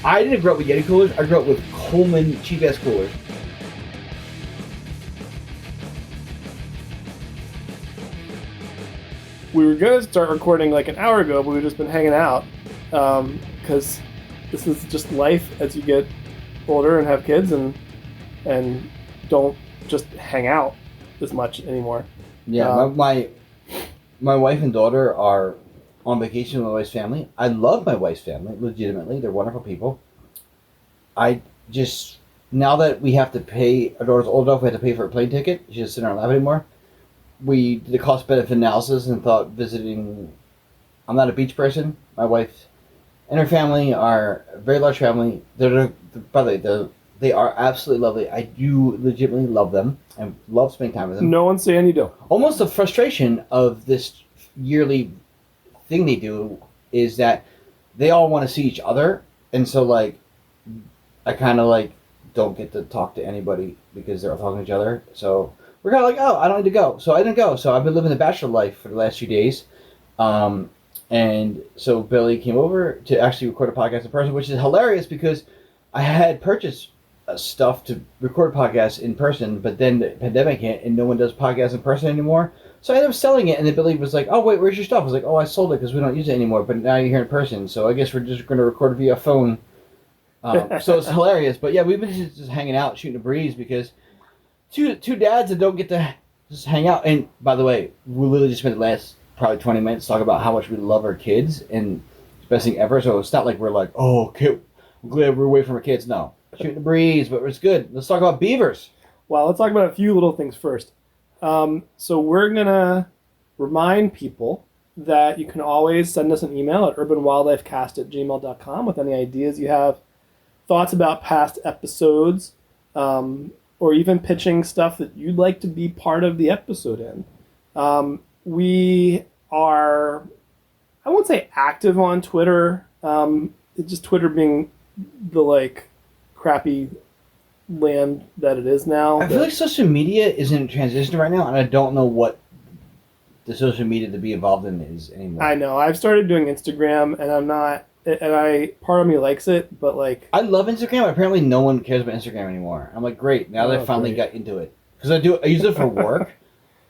I didn't grow up with Yeti coolers. I grew up with Coleman cheap-ass coolers. We were going to start recording like an hour ago, but we've just been hanging out because this is just life as you get older and have kids and don't just hang out as much anymore. Yeah, my wife and daughter are on vacation with my wife's family. I love my wife's family, legitimately. They're wonderful people. I just, now that we have to pay, our daughter's old enough, we have to pay for a plane ticket. She doesn't sit in our lap anymore. We did a cost-benefit analysis and thought visiting, I'm not a beach person. My wife and her family are a very large family. By the way, they are absolutely lovely. I do legitimately love them and love spending time with them. No one's saying you don't. Almost the frustration of this yearly thing they do is that they all want to see each other, and so like I kind of like don't get to talk to anybody because they're all talking to each other. So we're kind of like, oh, I don't need to go. So I didn't go. So I've been living the bachelor life for the last few days. And so Billy came over to actually record a podcast in person, which is hilarious because I had purchased stuff to record podcasts in person, but then the pandemic hit and no one does podcasts in person anymore. So I ended up selling it, and then Billy was like, oh, wait, where's your stuff? I was like, oh, I sold it because we don't use it anymore, but now you're here in person, so I guess we're just going to record via phone. So it's hilarious. But yeah, we've been just hanging out, shooting a breeze, because two dads that don't get to just hang out. And by the way, we literally just spent the last probably 20 minutes talking about how much we love our kids, and it's the best thing ever. So it's not like we're like, oh, okay, I'm glad we're away from our kids. No, shooting the breeze, but it's good. Let's talk about Beavers. Well, let's talk about a few little things first. So we're going to remind people that you can always send us an email at urbanwildlifecast@gmail.com with any ideas you have, thoughts about past episodes, or even pitching stuff that you'd like to be part of the episode in. We are, I won't say active on Twitter, it's just Twitter being the like crappy land that it is now. I feel like social media is in transition right now, and I don't know what the social media to be involved in is anymore. I know. I've started doing Instagram, and I'm not, and part of me likes it, but like... I love Instagram. Apparently no one cares about Instagram anymore. I'm like, great, now that I finally got into it. Because I use it for work.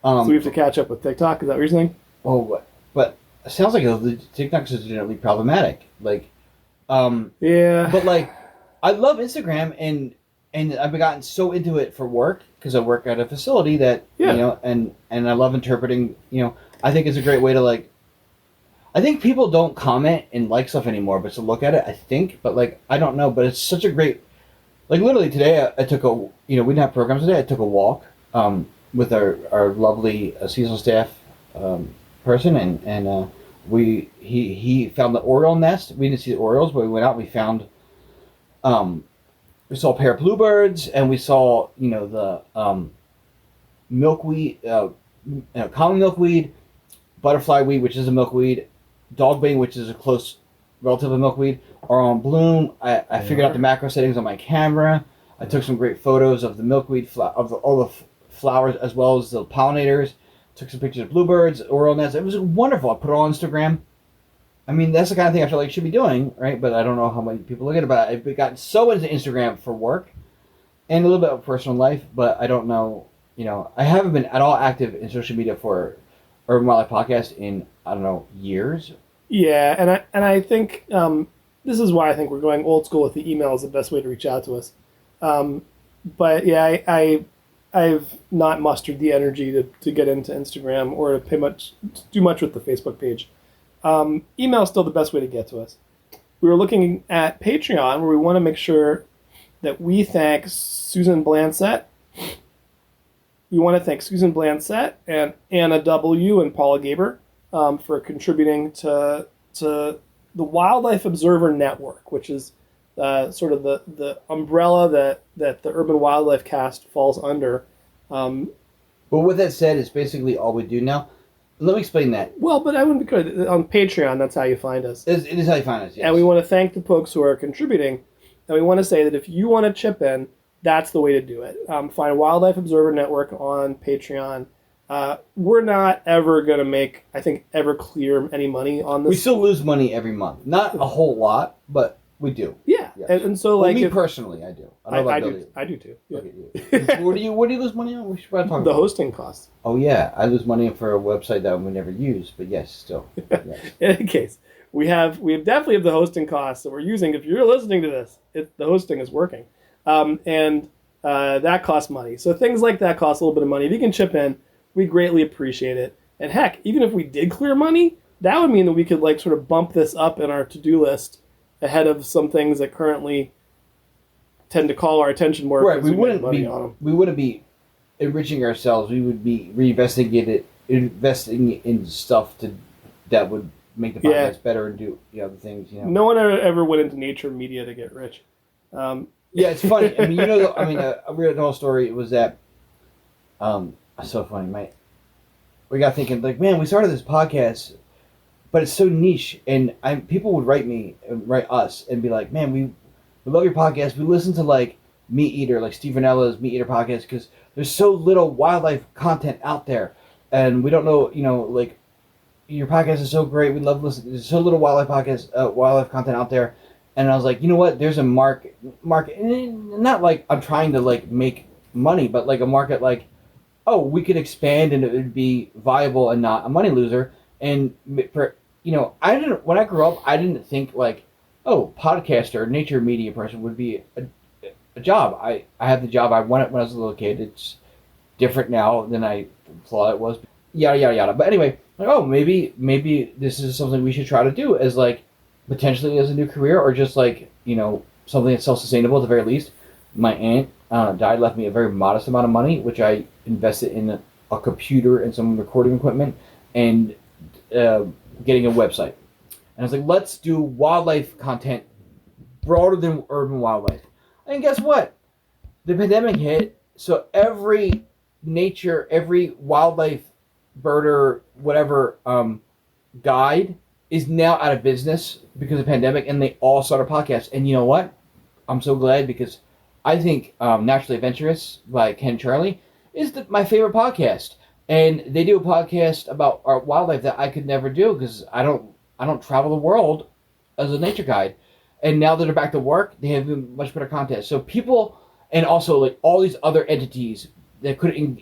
So we have to catch up with TikTok, is that what you're saying? Oh, but it sounds like TikTok is generally problematic. Like, yeah. But like, I love Instagram, and I've gotten so into it for work because I work at a facility that and I love interpreting. I think it's a great way to like. I think people don't comment and like stuff anymore, but to look at it, I think. But like, I don't know. But it's such a great. Like literally today, I took a. We didn't have programs today. I took a walk with our lovely seasonal staff person, and he found the Oriole nest. We didn't see the Orioles, but we went out. And we found. We saw a pair of bluebirds, and we saw, the milkweed, common milkweed, butterfly weed, which is a milkweed, dogbane, which is a close relative of milkweed, are on bloom. I figured out the macro settings on my camera. I took some great photos of the milkweed, of all the flowers, as well as the pollinators. Took some pictures of bluebirds, Oriole nests. It was wonderful. I put it on Instagram. I mean, that's the kind of thing I feel like should be doing, right? But I don't know how many people look at it. But I've gotten so into Instagram for work and a little bit of personal life, but I don't know. I haven't been at all active in social media for Urban Wildlife Podcast in, I don't know, years. Yeah, and I think this is why I think we're going old school with the email is the best way to reach out to us. But yeah, I've not mustered the energy to get into Instagram or to do much with the Facebook page. Email is still the best way to get to us. We were looking at Patreon, where we want to make sure that we thank Susan Blansett. We want to thank Susan Blansett and Anna W. and Paula Gaber for contributing to the Wildlife Observer Network, which is sort of the umbrella that the Urban Wildlife Cast falls under. But with that said, it's basically all we do now. Let me explain that. Well, but I wouldn't be good. On Patreon, that's how you find us. It is how you find us, yes. And we want to thank the folks who are contributing. And we want to say that if you want to chip in, that's the way to do it. Find Wildlife Observer Network on Patreon. We're not ever going to make, I think, ever clear any money on this. We still lose money every month. Not a whole lot, but We do. Yeah, Yes. and so like me personally, I do. I don't know about Billy. I do too. Yeah. Okay, what do you lose money on? We should probably talk The about hosting costs. Oh yeah, I lose money for a website that we never use, but yes, still. Yes. In any case, we definitely have the hosting costs that we're using. If you're listening to this, the hosting is working, and that costs money. So things like that cost a little bit of money. If you can chip in, we greatly appreciate it. And heck, even if we did clear money, that would mean that we could like sort of bump this up in our to-do list ahead of some things that currently tend to call our attention more. Right, we wouldn't be enriching ourselves. We would be investing in stuff that would make the podcast better and do other things. No one ever went into nature media to get rich. Yeah, it's funny. I mean, a weird whole story was that. It's so funny. We got thinking like, man, we started this podcast, but it's so niche, and people would write us, and be like, man, we love your podcast. We listen to like Meat Eater, like Steve Rinella's Meat Eater podcast, because there's so little wildlife content out there, and we don't know, like your podcast is so great. We love listening. There's so little wildlife content out there, and I was like, you know what? There's a market, not like I'm trying to like make money, but like a market like, oh, we could expand and it would be viable and not a money loser. And for when I grew up, I didn't think like, oh, podcaster, nature media person would be a job. I have the job I wanted when I was a little kid. It's different now than I thought it was. Yada yada yada. But anyway, like, oh, maybe this is something we should try to do as like potentially as a new career, or just like something that's self-sustainable at the very least. My aunt died, left me a very modest amount of money, which I invested in a computer and some recording equipment and getting a website. And I was like, let's do wildlife content broader than urban wildlife. And guess what? The pandemic hit, so every wildlife birder, whatever guide is now out of business because of the pandemic, and they all started podcasts. And you know what? I'm so glad, because I think Naturally Adventurous by Ken Charlie is my favorite podcast. And they do a podcast about our wildlife that I could never do, because I don't travel the world as a nature guide. And now that they're back to work, they have much better content. So people, and also like all these other entities that couldn't,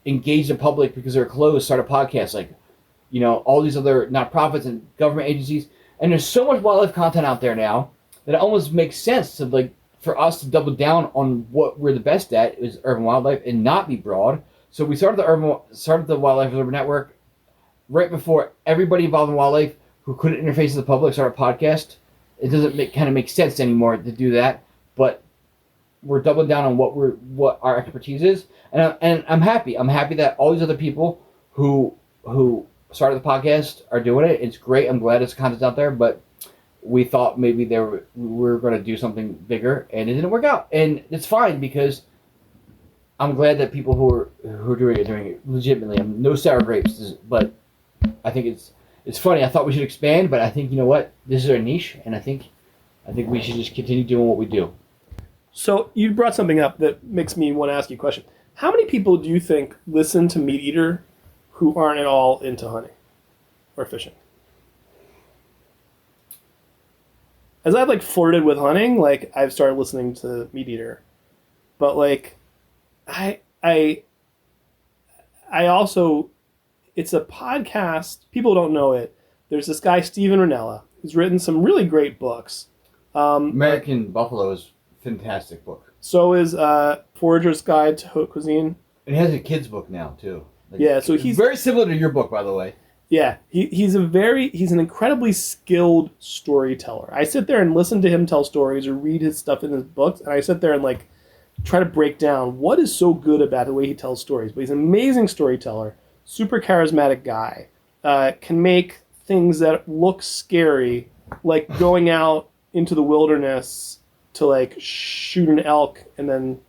engage the public because they're closed, start a podcast. Like, all these other nonprofits and government agencies. And there's so much wildlife content out there now that it almost makes sense to like for us to double down on what we're the best at, is urban wildlife, and not be broad. So we started the Wildlife Urban Network right before everybody involved in wildlife who couldn't interface with the public started a podcast. It doesn't make sense anymore to do that, but we're doubling down on what our expertise is, and I'm happy. I'm happy that all these other people who started the podcast are doing it. It's great. I'm glad it's content out there, but we thought maybe we were going to do something bigger, and it didn't work out, and it's fine, because I'm glad that people who are doing it are doing it legitimately. I'm no sour grapes, but I think it's funny. I thought we should expand, but I think, you know what, this is our niche, and I think we should just continue doing what we do. So you brought something up that makes me want to ask you a question. How many people do you think listen to Meat Eater who aren't at all into hunting or fishing? As I've like flirted with hunting, like I've started listening to Meat Eater, but like I also, it's a podcast. People don't know it. There's this guy Steven Rinella who's written some really great books. American Buffalo is a fantastic book. So is Forager's Guide to Haute Cuisine. And he has a kid's book now too. Like, yeah, so he's very similar to your book, by the way. Yeah, he's an incredibly skilled storyteller. I sit there and listen to him tell stories or read his stuff in his books, and I sit there and like try to break down what is so good about the way he tells stories. But he's an amazing storyteller, super charismatic guy, can make things that look scary, like going out into the wilderness to like shoot an elk and then,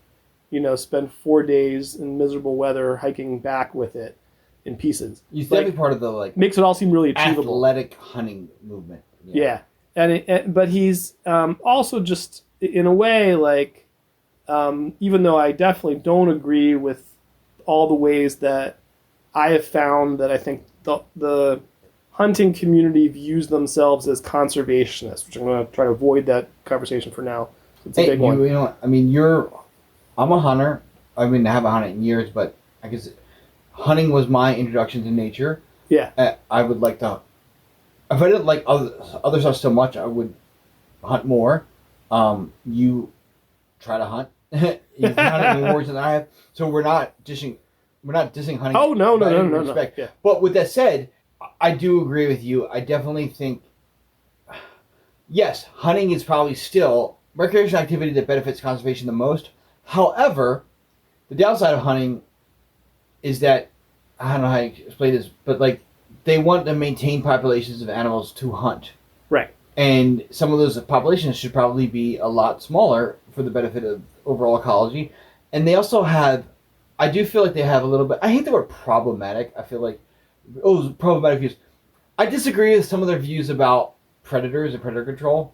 spend 4 days in miserable weather hiking back with it in pieces. He's definitely part of the makes it all seem really achievable. Athletic hunting movement. Yeah. But he's also just in a way like, even though I definitely don't agree with all the ways that I have found that I think the hunting community views themselves as conservationists, which I'm going to try to avoid that conversation for now. It's a big one. You know, I mean, I'm a hunter. I mean, I haven't hunted in years, but I guess hunting was my introduction to nature. Yeah. I would like to. If I didn't like other stuff so much, I would hunt more. You try to hunt. You've hunted more than I have, so we're not dissing hunting. Oh no. Yeah. But with that said, I do agree with you. I definitely think, yes, hunting is probably still recreational activity that benefits conservation the most. However, the downside of hunting is that, I don't know how to explain this, but like they want to maintain populations of animals to hunt. Right. And some of those populations should probably be a lot smaller for the benefit of overall ecology. And they also have, I do feel like they have a little bit, I hate the word problematic. I feel like, problematic views. I disagree with some of their views about predators and predator control.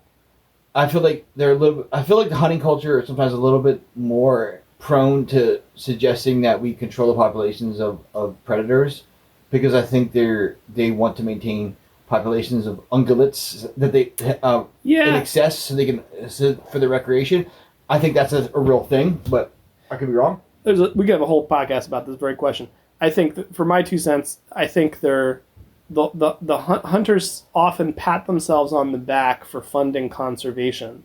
I feel like I feel like the hunting culture is sometimes a little bit more prone to suggesting that we control the populations of predators, because I think they want to maintain populations of ungulates that they in excess so they can for their recreation. I think that's a real thing, but I could be wrong. We could have a whole podcast about this very question. I think that, for my 2 cents, I think the hunters often pat themselves on the back for funding conservation,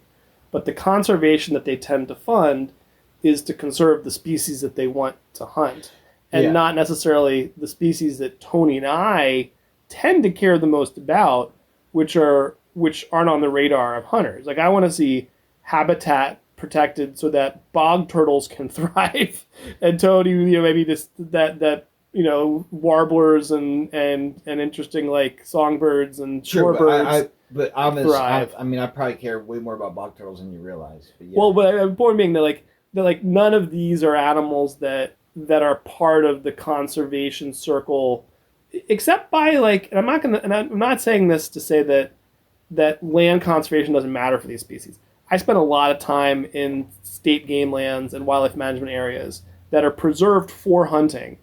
but the conservation that they tend to fund is to conserve the species that they want to hunt, and not necessarily the species that Tony and I tend to care the most about, which aren't on the radar of hunters. Like, I want to see habitat protected so that bog turtles can thrive, and Tony, maybe that warblers and interesting like songbirds and shorebirds. But I probably care way more about bog turtles than you realize. But yeah. Well, but the point being that none of these are animals that are part of the conservation circle, except by and I'm not saying this to say that land conservation doesn't matter for these species. I spent a lot of time in state game lands and wildlife management areas that are preserved for hunting,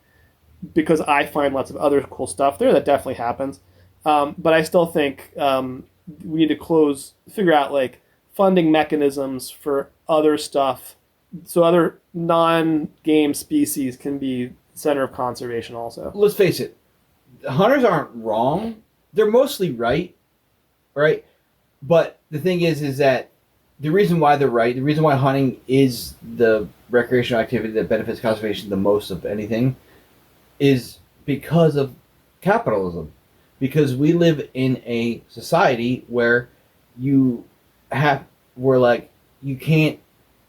because I find lots of other cool stuff there. That definitely happens. But I still think we need to figure out funding mechanisms for other stuff, so other non-game species can be center of conservation also. Let's face it, hunters aren't wrong. They're mostly right? But the thing is that the reason why they're right, the reason why hunting is the recreational activity that benefits conservation the most of anything, is because of capitalism. Because we live in a society where the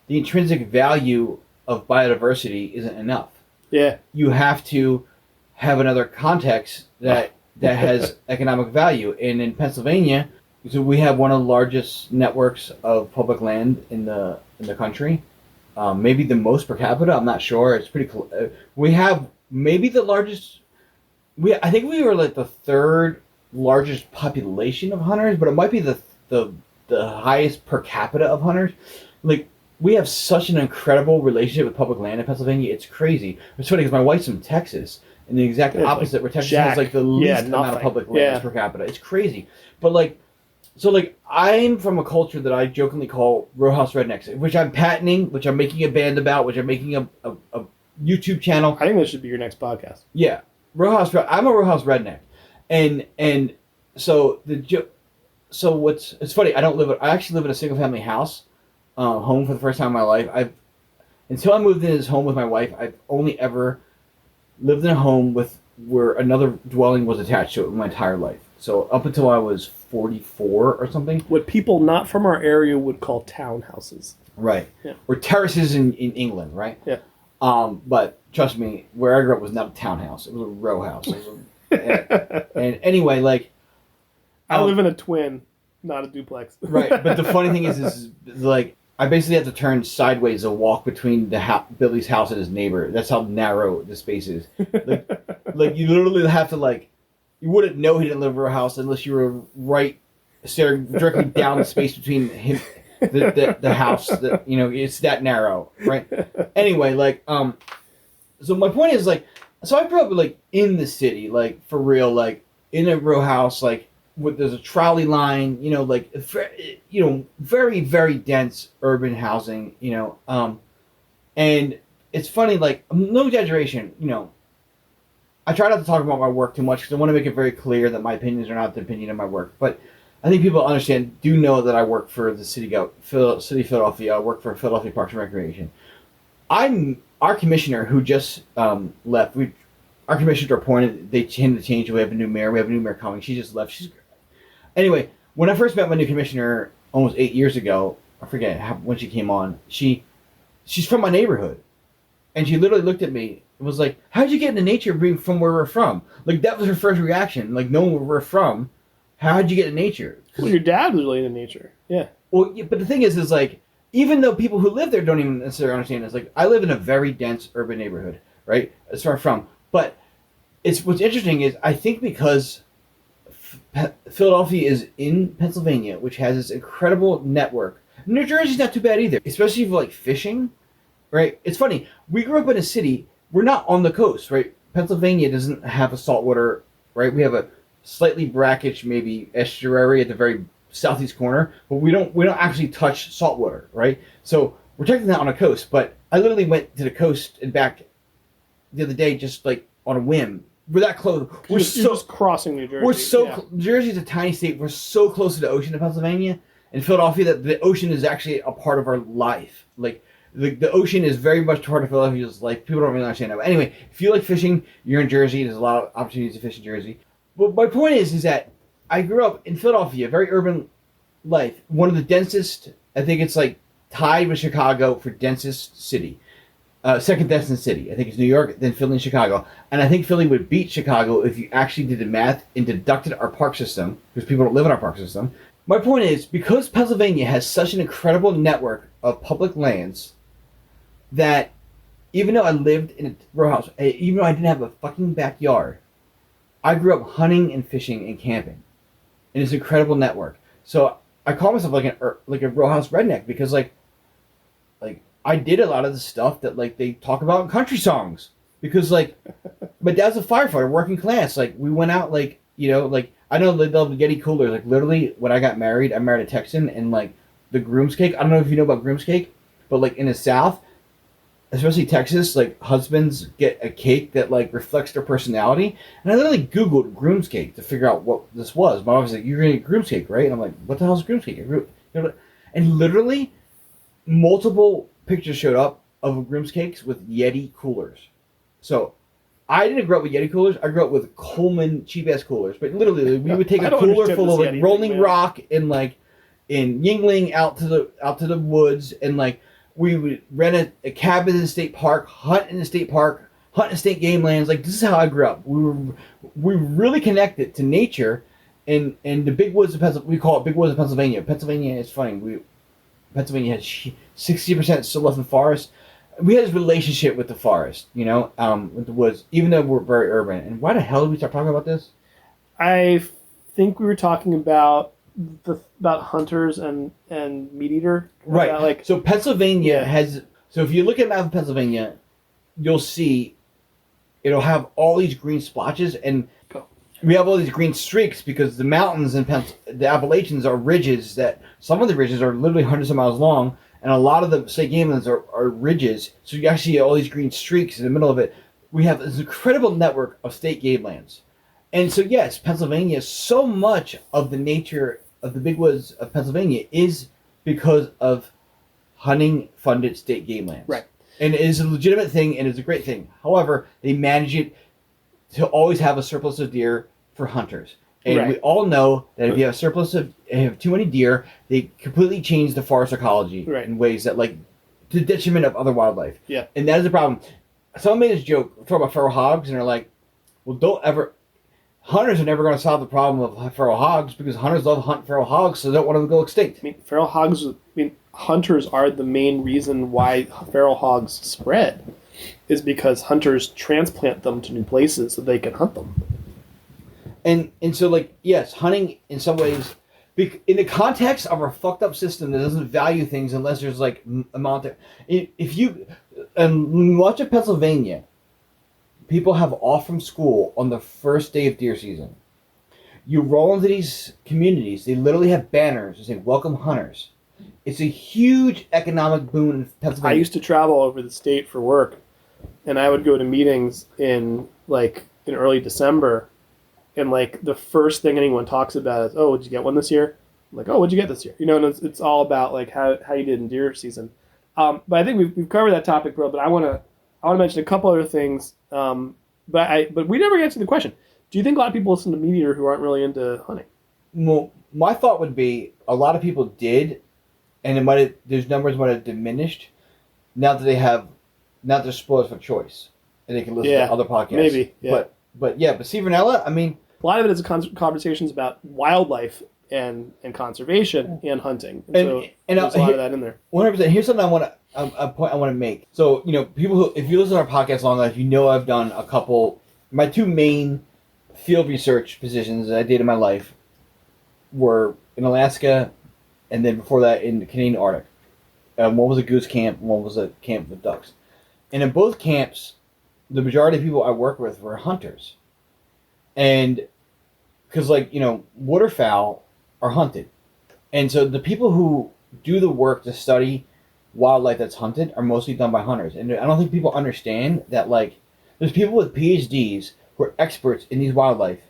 intrinsic value of biodiversity isn't enough. Yeah. You have to have another context that has economic value. And in Pennsylvania, so we have one of the largest networks of public land in the country. Maybe the most per capita. I'm not sure. It's pretty cool. We have maybe the largest. I think we were the third largest population of hunters, but it might be the highest per capita of hunters. We have such an incredible relationship with public land in Pennsylvania. It's crazy. It's funny because my wife's from Texas, and the exact opposite, where Texas has the least amount of public land per capita. It's crazy. But I'm from a culture that I jokingly call rowhouse rednecks, which I'm patenting, which I'm making a band about, which I'm making a YouTube channel. I think this should be your next podcast. Yeah, I'm a rowhouse redneck, and so it's funny. I actually live in a single family house, home for the first time in my life. Until I moved into this home with my wife, I've only ever lived in a home where another dwelling was attached to it my entire life. So up until I was 44 or something. What people not from our area would call townhouses. Right. Yeah. Or terraces in England, right? Yeah. But trust me, where I grew up was not a townhouse. It was a row house. And anyway, I live in a twin, not a duplex. Right. But the funny thing is I basically have to turn sideways to walk between Billy's house and his neighbor. That's how narrow the space is. You literally have to you wouldn't know he didn't live in a house unless you were staring directly down the space between him, the house. It's that narrow, right? Anyway, so my point is so I grew up in the city, for real, in a row house, like there's a trolley line, like very very dense urban housing, and it's funny, like no exaggeration, I try not to talk about my work too much because I want to make it very clear that my opinions are not the opinion of my work. But I think people do know that I work for the city of Philadelphia. I work for Philadelphia Parks and Recreation. I'm our commissioner who just left. Our commissioners are appointed. They tend to change. We have a new mayor. We have a new mayor coming. She just left. Anyway. When I first met my new commissioner almost 8 years ago, I forget when she came on. She's from my neighborhood, and she literally looked at me and was like, "How'd you get into nature being from where we're from?" Like that was her first reaction. Like knowing where we're from, how'd you get into nature? Well, your dad was really into nature. Yeah. Well, but the thing is like, even though people who live there don't even necessarily understand this, like I live in a very dense urban neighborhood, right? That's where I'm from. But what's interesting is I think because Philadelphia is in Pennsylvania, which has this incredible network. New Jersey's not too bad either, especially for like fishing, right? It's funny. We grew up in a city. We're not on the coast, right? Pennsylvania doesn't have a saltwater, right? We have a slightly brackish, maybe estuary at the very southeast corner, but we don't actually touch saltwater, right? So we're technically not on a coast. But I literally went to the coast and back the other day, just like on a whim. We're that close. You're just crossing New Jersey. We're Jersey's a tiny state. We're so close to the ocean in Pennsylvania and Philadelphia that the ocean is actually a part of our life. Like the ocean is very much part of Philadelphia's life. People don't really understand that. But anyway, if you like fishing, you're in Jersey. There's a lot of opportunities to fish in Jersey. But my point is that I grew up in Philadelphia, very urban life. One of the densest. I think it's like tied with Chicago for densest city. Second densest city. I think it's New York, then Philly and Chicago. And I think Philly would beat Chicago if you actually did the math and deducted our park system, because people don't live in our park system. My point is, because Pennsylvania has such an incredible network of public lands, that even though I lived in a row house, even though I didn't have a fucking backyard, I grew up hunting and fishing and camping. And it's an incredible network. So I call myself like a row house redneck, because like I did a lot of the stuff that like they talk about in country songs, because like my dad's a firefighter, working class. Like we went out, like like I know they love Yeti coolers. Like literally, when I got married, I married a Texan, and like the groom's cake. I don't know if you know about groom's cake, but like in the South, especially Texas, like husbands get a cake that like reflects their personality. And I literally Googled groom's cake to figure out what this was. My wife was like, "You're gonna get groom's cake, right?" And I'm like, "What the hell is groom's cake?" And literally, multiple pictures showed up of groom's cakes with Yeti coolers. So I didn't grow up with Yeti coolers. I grew up with Coleman cheap ass coolers. But literally, we would take a cooler full of like Rolling Rock and like in Yingling out to the woods, and like we would rent a cabin in the state park, hunt in the state park, hunt in state game lands. Like this is how I grew up. We really connected to nature, and the big woods of Pennsylvania. We call it big woods of Pennsylvania. Pennsylvania is funny. Pennsylvania has 60% still left in forest. We had this relationship with the forest, with the woods, even though we're very urban. And why the hell did we start talking about this? I think we were talking about hunters and meat eater. Right. So Pennsylvania has. So if you look at a map of Pennsylvania, you'll see it'll have all these green splotches, and we have all these green streaks because the mountains in the Appalachians are ridges that some of the ridges are literally hundreds of miles long, and a lot of the state game lands are ridges. So you actually see all these green streaks in the middle of it. We have this incredible network of state game lands. And so yes, Pennsylvania, so much of the nature of the big woods of Pennsylvania is because of hunting funded state game lands. Right. And it is a legitimate thing and it's a great thing. However, they manage it to always have a surplus of deer for hunters. And we all know that if you have too many deer, they completely change the forest ecology in ways that, like, to the detriment of other wildlife. Yeah. And that is a problem. Someone made this joke, talk about feral hogs, and they're like, well, hunters are never going to solve the problem of feral hogs because hunters love hunt feral hogs, so they don't want them to go extinct. Hunters are the main reason why feral hogs spread, is because hunters transplant them to new places so they can hunt them. And so, like, yes, hunting in some ways, in the context of our fucked up system that doesn't value things unless there's like amount there. If you much of Pennsylvania, people have off from school on the first day of deer season. You roll into these communities, they literally have banners that say "Welcome Hunters." It's a huge economic boon in Pennsylvania. I used to travel over the state for work, and I would go to meetings in early December, and like the first thing anyone talks about is, "Oh, did you get one this year?" I'm like, "Oh, what'd you get this year?" And it's all about like how you did in deer season. But I think we've covered that topic, bro. But I want to mention a couple other things. But we never answered the question. Do you think a lot of people listen to Meat Eater who aren't really into hunting? Well, my thought would be a lot of people did, and those numbers might have diminished now that they're spoiled for choice, and they can listen to other podcasts. Maybe, yeah. But Steve Ranella, I mean, a lot of it is conversations about wildlife and conservation and hunting, and so there's a lot of that in there. 100%. Here's something a point I want to make. So people who, if you listen to our podcast long enough, I've done a couple. My two main field research positions that I did in my life were in Alaska, and then before that in the Canadian Arctic. One was a goose camp, one was a camp with ducks. And in both camps, the majority of people I worked with were hunters. And because, waterfowl are hunted. And so the people who do the work to study wildlife that's hunted are mostly done by hunters. And I don't think people understand that, there's people with PhDs who are experts in these wildlife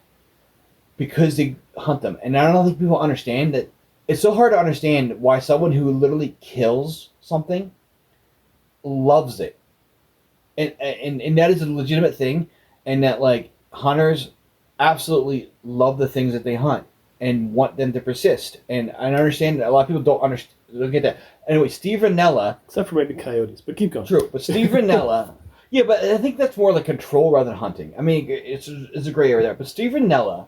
because they hunt them. And I don't think people understand that it's so hard to understand why someone who literally kills something loves it. And that is a legitimate thing. And that, hunters absolutely love the things that they hunt and want them to persist. And I understand that a lot of people don't get that. Anyway, Steve Ranella... Except for maybe coyotes, but keep going. True, but Steve Ranella... Yeah, but I think that's more like control rather than hunting. I mean, it's a gray area there. But Steve Ranella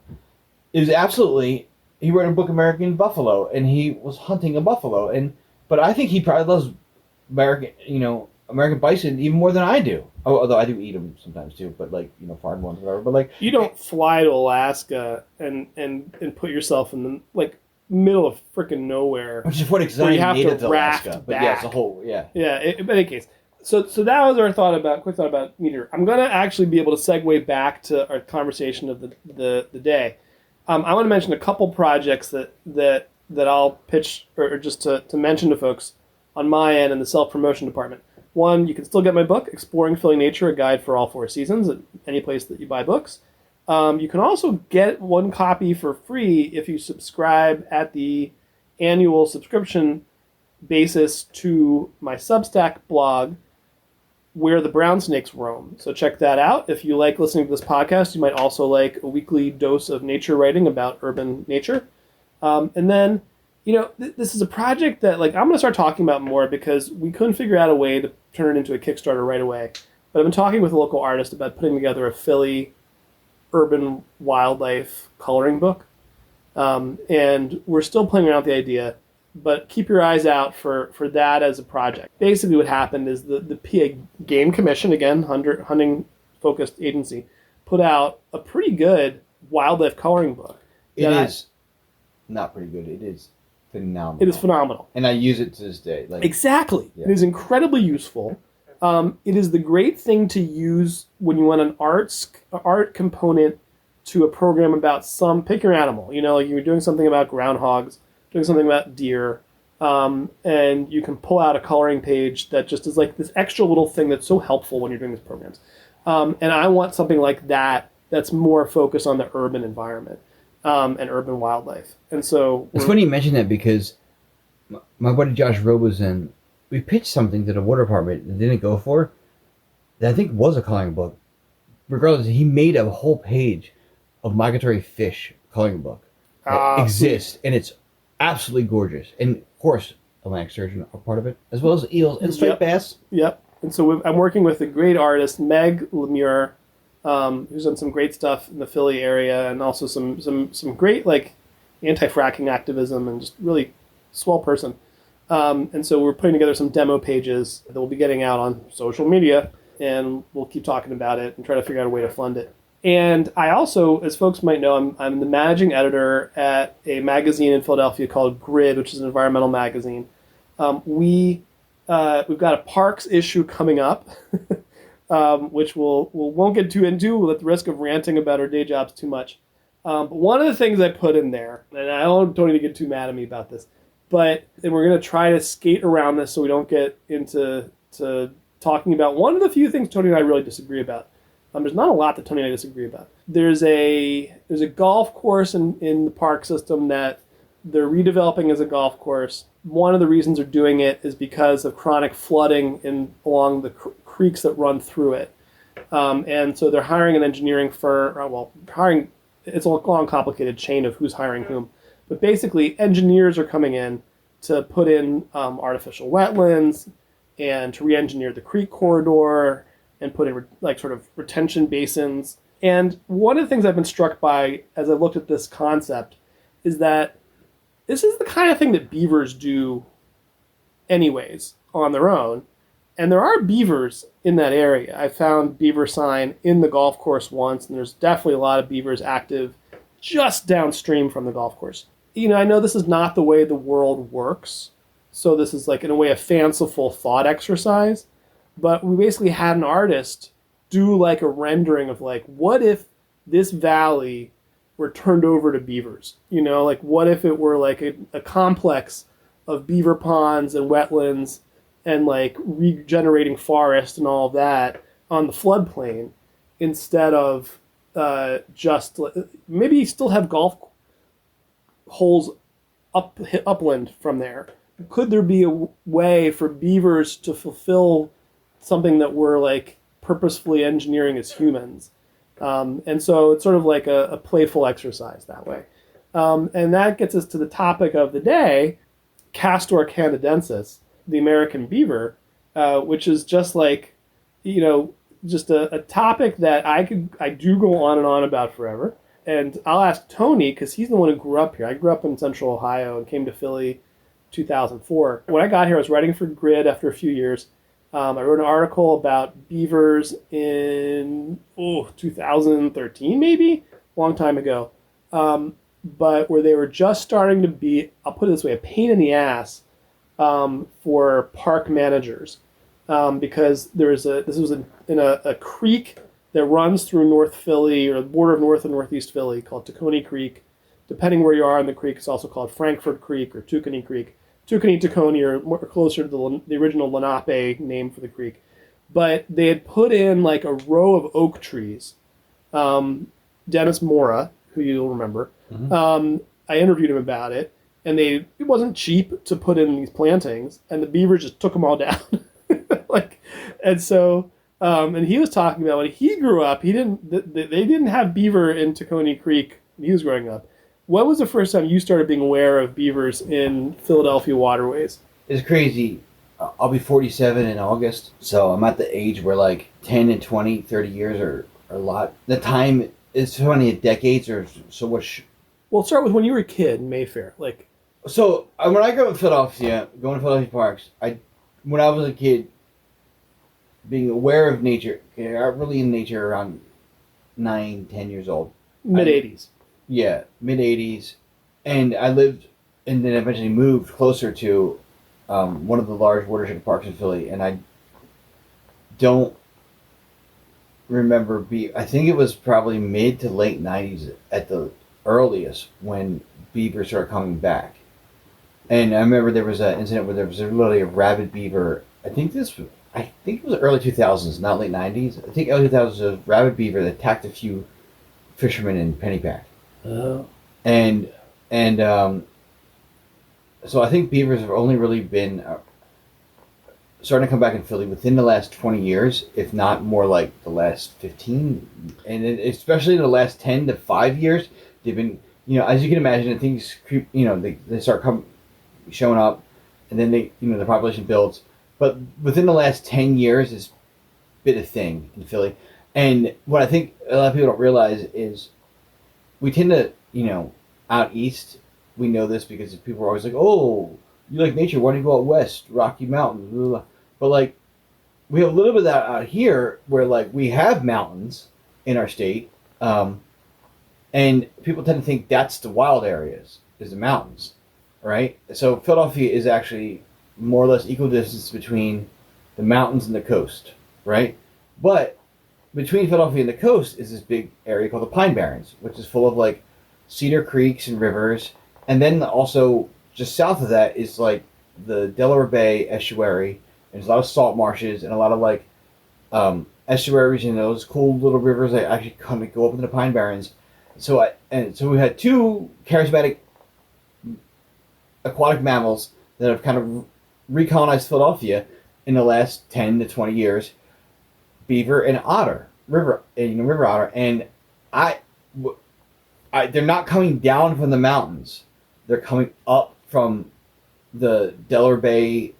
is absolutely... He wrote a book, American Buffalo, and he was hunting a buffalo. But I think he probably loves American bison even more than I do. Although I do eat them sometimes too, but foreign ones, whatever. But you don't fly to Alaska and put yourself in the middle of freaking nowhere, which is what exactly native to Alaska. But yeah, it's a whole yeah. But in any case, so that was our quick thought about Meat Eater. I'm gonna actually be able to segue back to our conversation of the day. I want to mention a couple projects that I'll pitch or just to mention to folks on my end in the self-promotion department. One, you can still get my book, Exploring Philly Nature, A Guide for All Four Seasons, at any place that you buy books. You can also get one copy for free if you subscribe at the annual subscription basis to my Substack blog, Where the Brown Snakes Roam. So check that out. If you like listening to this podcast, you might also like a weekly dose of nature writing about urban nature. And then, this is a project that I'm going to start talking about more because we couldn't figure out a way to turn it into a Kickstarter right away. But I've been talking with a local artist about putting together a Philly urban wildlife coloring book. And we're still playing around with the idea, but keep your eyes out for that as a project. Basically what happened is the PA Game Commission, again, hunting-focused agency, put out a pretty good wildlife coloring book. It is not pretty good. It is phenomenal. It is phenomenal. And I use it to this day. Exactly. Yeah. It is incredibly useful. It is the great thing to use when you want an art component to a program about pick your animal. You're doing something about groundhogs, doing something about deer, and you can pull out a coloring page that just is this extra little thing that's so helpful when you're doing these programs. And I want something like that that's more focused on the urban environment and urban wildlife. And so it's funny you mention that because my buddy Josh Robozen, we pitched something to the water department that didn't go for, that I think was a coloring book. Regardless, he made a whole page of migratory fish coloring book that exists, and it's absolutely gorgeous. And of course, Atlantic sturgeon are part of it, as well as eels and striped bass. Yep. And so I'm working with a great artist, Meg Lemure, who's done some great stuff in the Philly area, and also some great anti-fracking activism, and just really swell person. And so we're putting together some demo pages that we'll be getting out on social media, and we'll keep talking about it and try to figure out a way to fund it. And I also, as folks might know, I'm the managing editor at a magazine in Philadelphia called Grid, which is an environmental magazine. We've got a parks issue coming up, which we won't get too into at the risk of ranting about our day jobs too much. But one of the things I put in there, and I don't need to get too mad at me about this, and we're going to try to skate around this so we don't get into talking about one of the few things Tony and I really disagree about. There's not a lot that Tony and I disagree about. There's a golf course in the park system that they're redeveloping as a golf course. One of the reasons they're doing it is because of chronic flooding along the creeks that run through it. And so they're hiring an engineering firm. It's a long, complicated chain of who's hiring whom. But basically, engineers are coming in to put in artificial wetlands and to re-engineer the creek corridor and put in sort of retention basins. And one of the things I've been struck by as I looked at this concept is that this is the kind of thing that beavers do anyways on their own. And there are beavers in that area. I found beaver sign in the golf course once, and there's definitely a lot of beavers active just downstream from the golf course. I know this is not the way the world works, so this is in a way a fanciful thought exercise, but we basically had an artist do a rendering of what if this valley were turned over to beavers? What if it were a complex of beaver ponds and wetlands and regenerating forest and all of that on the floodplain, instead of just maybe still have golf holes upland from there. Could there be a way for beavers to fulfill something that we're purposefully engineering as humans? And so it's sort of a playful exercise that way. And that gets us to the topic of the day, Castor canadensis, the American beaver, which is just just a topic that I do go on and on about forever. And I'll ask Tony, because he's the one who grew up here. I grew up in Central Ohio and came to Philly 2004. When I got here, I was writing for Grid after a few years. I wrote an article about beavers in 2013, maybe, a long time ago. But where they were just starting to be, I'll put it this way, a pain in the ass for park managers, because this was in a creek that runs through North Philly, or the border of North and Northeast Philly, called Tacony Creek. Depending where you are in the creek, it's also called Frankfort Creek or Tacony Creek. Tacony are more closer to the original Lenape name for the creek. But they had put in a row of oak trees. Dennis Mora, who you'll remember, I interviewed him about it, and it wasn't cheap to put in these plantings, and the beavers just took them all down. And so, and he was talking about when he grew up, they didn't have beaver in Tacony Creek when he was growing up. When was the first time you started being aware of beavers in Philadelphia waterways? It's crazy. I'll be 47 in August, so I'm at the age where 10 and 20, 30 years are a lot. The time is so many decades or so much. Well, start with when you were a kid in Mayfair. So when I grew up in Philadelphia, going to Philadelphia parks, when I was a kid, being aware of nature, really in nature around 9, 10 years old. Mid-'80s. Yeah, mid-'80s. And I lived and then eventually moved closer to one of the large watershed parks in Philly. And I don't remember, I think it was probably mid to late 90s at the earliest when beavers started coming back. And I remember there was an incident where there was literally a rabid beaver. I think it was early 2000s, not late 90s. I think early 2000s, a rabid beaver that attacked a few fishermen in Pennypack. Oh. And so I think beavers have only really been starting to come back in Philly within the last 20 years, if not more the last 15. And especially in the last 10 to 5 years, they've been, as you can imagine, things creep, they start showing up, and then the population builds. But within the last 10 years, it's been a thing in Philly. And what I think a lot of people don't realize is we tend to, out east, we know this because people are always like, oh, you like nature, why don't you go out west, Rocky Mountains, blah, blah. But we have a little bit of that out here where we have mountains in our state, and people tend to think that's the wild areas, is the mountains, right? So Philadelphia is actually more or less equal distance between the mountains and the coast, right? But between Philadelphia and the coast is this big area called the Pine Barrens, which is full of Cedar Creeks and rivers, and then also just south of that is like the Delaware Bay estuary. There's a lot of salt marshes and a lot of like estuaries and those cool little rivers that actually come and go up into the Pine Barrens. So we had two charismatic aquatic mammals that have kind of recolonized Philadelphia in the last 10 to 20 years, beaver and otter, river otter, and I, they're not coming down from the mountains; they're coming up from the Delaware Bay,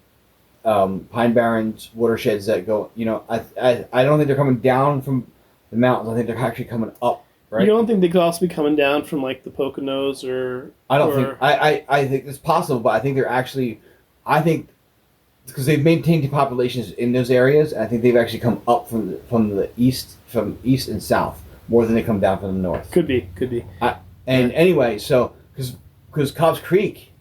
Pine Barrens watersheds that go. I don't think they're coming down from the mountains. I think they're actually coming up. Right? You don't think they could also be coming down from like the Poconos or? I don't think. I think it's possible, but I think they're actually. I think because they've maintained populations in those areas, and I think they've actually come up from the east, from east and south more than they come down from the north. Could be. Anyway, so because Cobb's Creek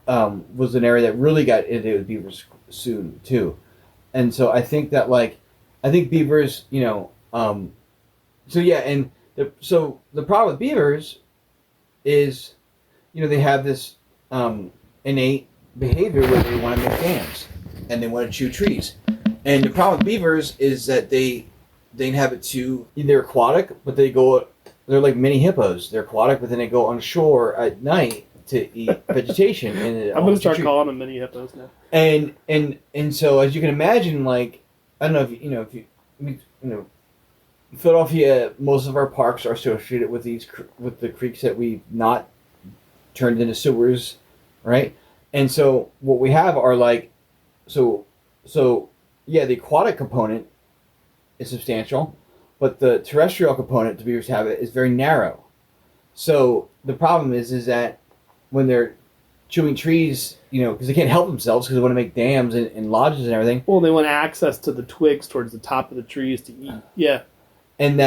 was an area that really got into with beavers soon too, and so I think that beavers, so yeah, and so the problem with beavers is, they have this innate behavior where they want to make dams and they want to chew trees, and the problem with beavers is that they inhabit they're aquatic, but they're like mini hippos. They're aquatic, but then they go on shore at night to eat vegetation. And I'm going to start calling them mini hippos now. And so as you can imagine, like, I don't know if you Philadelphia, most of our parks are associated with the creeks that we've not turned into sewers, right? And so what we have are like, so yeah, the aquatic component is substantial, but the terrestrial component to beavers' habit is very narrow. So the problem is that when they're chewing trees, because they can't help themselves because they want to make dams and lodges and everything. Well, they want access to the twigs towards the top of the trees to eat. Yeah. And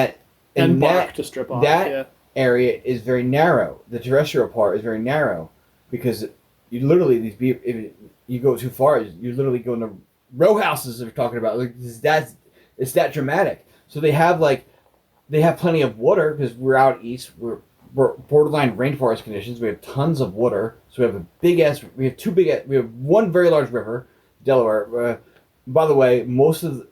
bark to strip off. That area is very narrow. The terrestrial part is very narrow because you literally if you go too far, you literally go into row houses. They're talking about it's that dramatic. So they have plenty of water because we're out east. We're borderline rainforest conditions. We have tons of water. So we have one very large river, Delaware. By the way,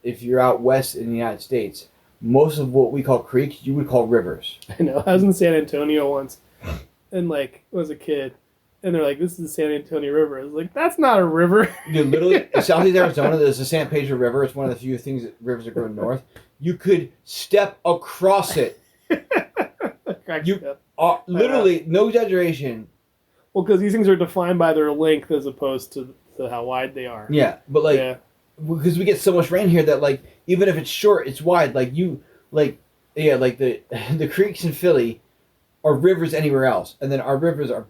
if you're out west in the United States, most of what we call creeks, you would call rivers. I know. I was in San Antonio once, and was a kid, and they're like, "This is the San Antonio River." I was like, "That's not a river." Literally, in southeast Arizona, there's the San Pedro River. It's one of the few rivers that grow north. You could step across it. Literally, no exaggeration. Well, because these things are defined by their length as opposed to how wide they are. Yeah, but because we get so much rain here that even if it's short, it's wide. The creeks in Philly are rivers anywhere else, and then our rivers are.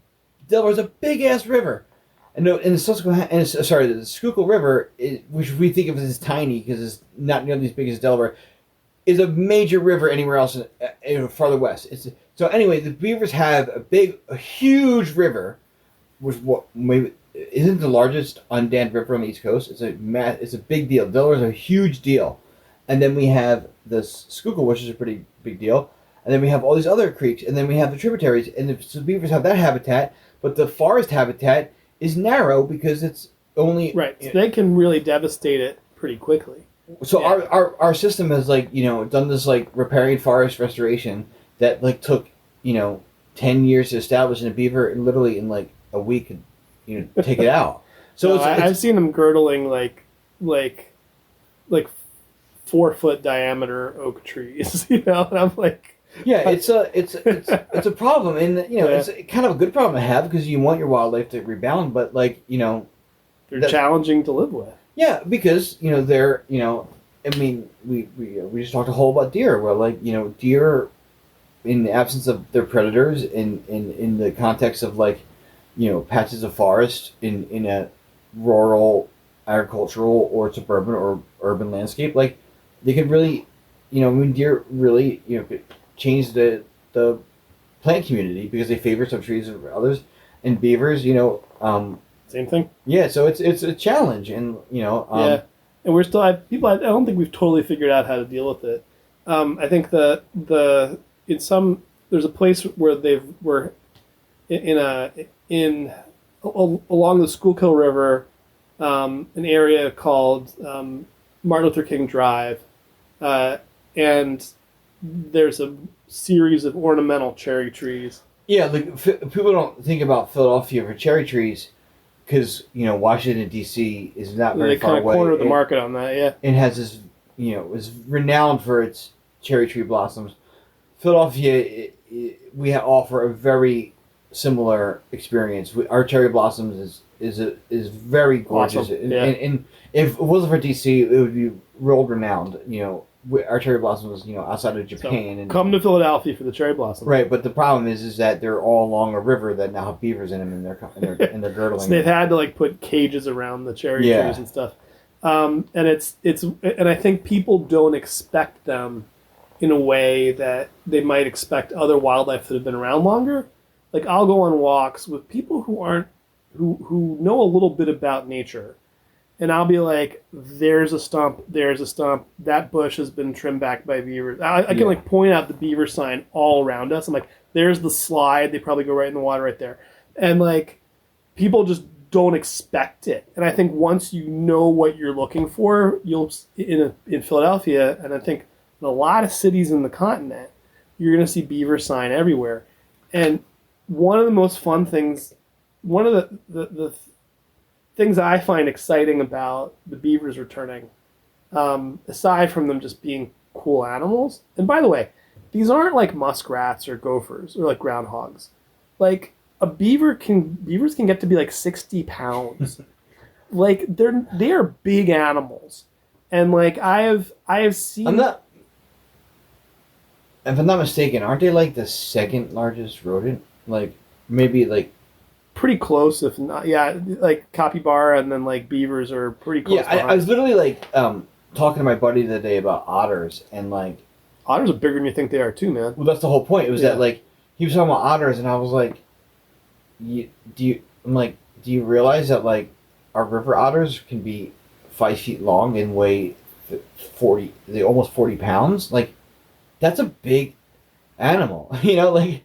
Delaware's a big ass river, and the Schuylkill River, which we think of as tiny because it's not nearly as big as Delaware, is a major river anywhere else farther west. So anyway, the beavers have a huge river, which maybe isn't the largest undammed river on the East Coast. It's a big deal. Delaware's a huge deal, and then we have the Schuylkill, which is a pretty big deal, and then we have all these other creeks, and then we have the tributaries, and the beavers have that habitat, but the forest habitat is narrow because it's only right. So they can really devastate it pretty quickly. So our system has done this riparian forest restoration that took 10 years to establish in a beaver, and literally in a week take it out. So I've seen them girdling like 4-foot diameter oak trees, and I'm like, yeah, it's a problem, and it's kind of a good problem to have because you want your wildlife to rebound, but they're challenging to live with. Yeah, because they're I mean we just talked a whole about deer. Where deer, in the absence of their predators, in the context of patches of forest in a rural, agricultural, or suburban or urban landscape, they can really, when deer really change the plant community because they favor some trees over others, and beavers, same thing. Yeah, so it's a challenge, and yeah, and we're still I don't think we've totally figured out how to deal with it. I think in some there's a place where were in along the Schuylkill River, an area called Martin Luther King Drive, and there's a series of ornamental cherry trees. Yeah, people don't think about Philadelphia for cherry trees because Washington D.C. is not very They far kind of away. cornered the market on that. Yeah, It has this, is renowned for its cherry tree blossoms. Philadelphia, we offer a very similar experience. Our cherry blossoms is very gorgeous. Awesome. Yeah. And if it wasn't for DC, it would be world renowned. Our cherry blossoms, outside of Japan. So and come to Philadelphia for the cherry blossom. right, but the problem is that they're all along a river that now have beavers in them, and they're girdling. So they've had to put cages around the cherry trees and stuff. And and I think people don't expect them in a way that they might expect other wildlife that have been around longer. Like I'll go on walks with people who know a little bit about nature, and I'll be like, "There's a stump. There's a stump. That bush has been trimmed back by beavers." I can point out the beaver sign all around us. I'm like, "There's the slide. They probably go right in the water right there," and people just don't expect it. And I think once you know what you're looking for, you'll in Philadelphia, and I think in a lot of cities in the continent, you're going to see beaver sign everywhere. And one of the most fun things, one of the things I find exciting about the beavers returning, aside from them just being cool animals, and by the way, these aren't like muskrats or gophers or like groundhogs. Like beavers can get to be like 60 pounds. They are big animals. And I have seen. If I'm not mistaken, aren't they the second largest rodent? Maybe pretty close, if not, yeah. Capybara and then beavers are pretty close. Yeah, I was literally talking to my buddy the other day about otters, and otters are bigger than you think they are too, man. Well, that's the whole point. It was that he was talking about otters, and I was like, do you realize that our river otters can be 5 feet long and weigh 40, almost 40 pounds? That's a big animal, that.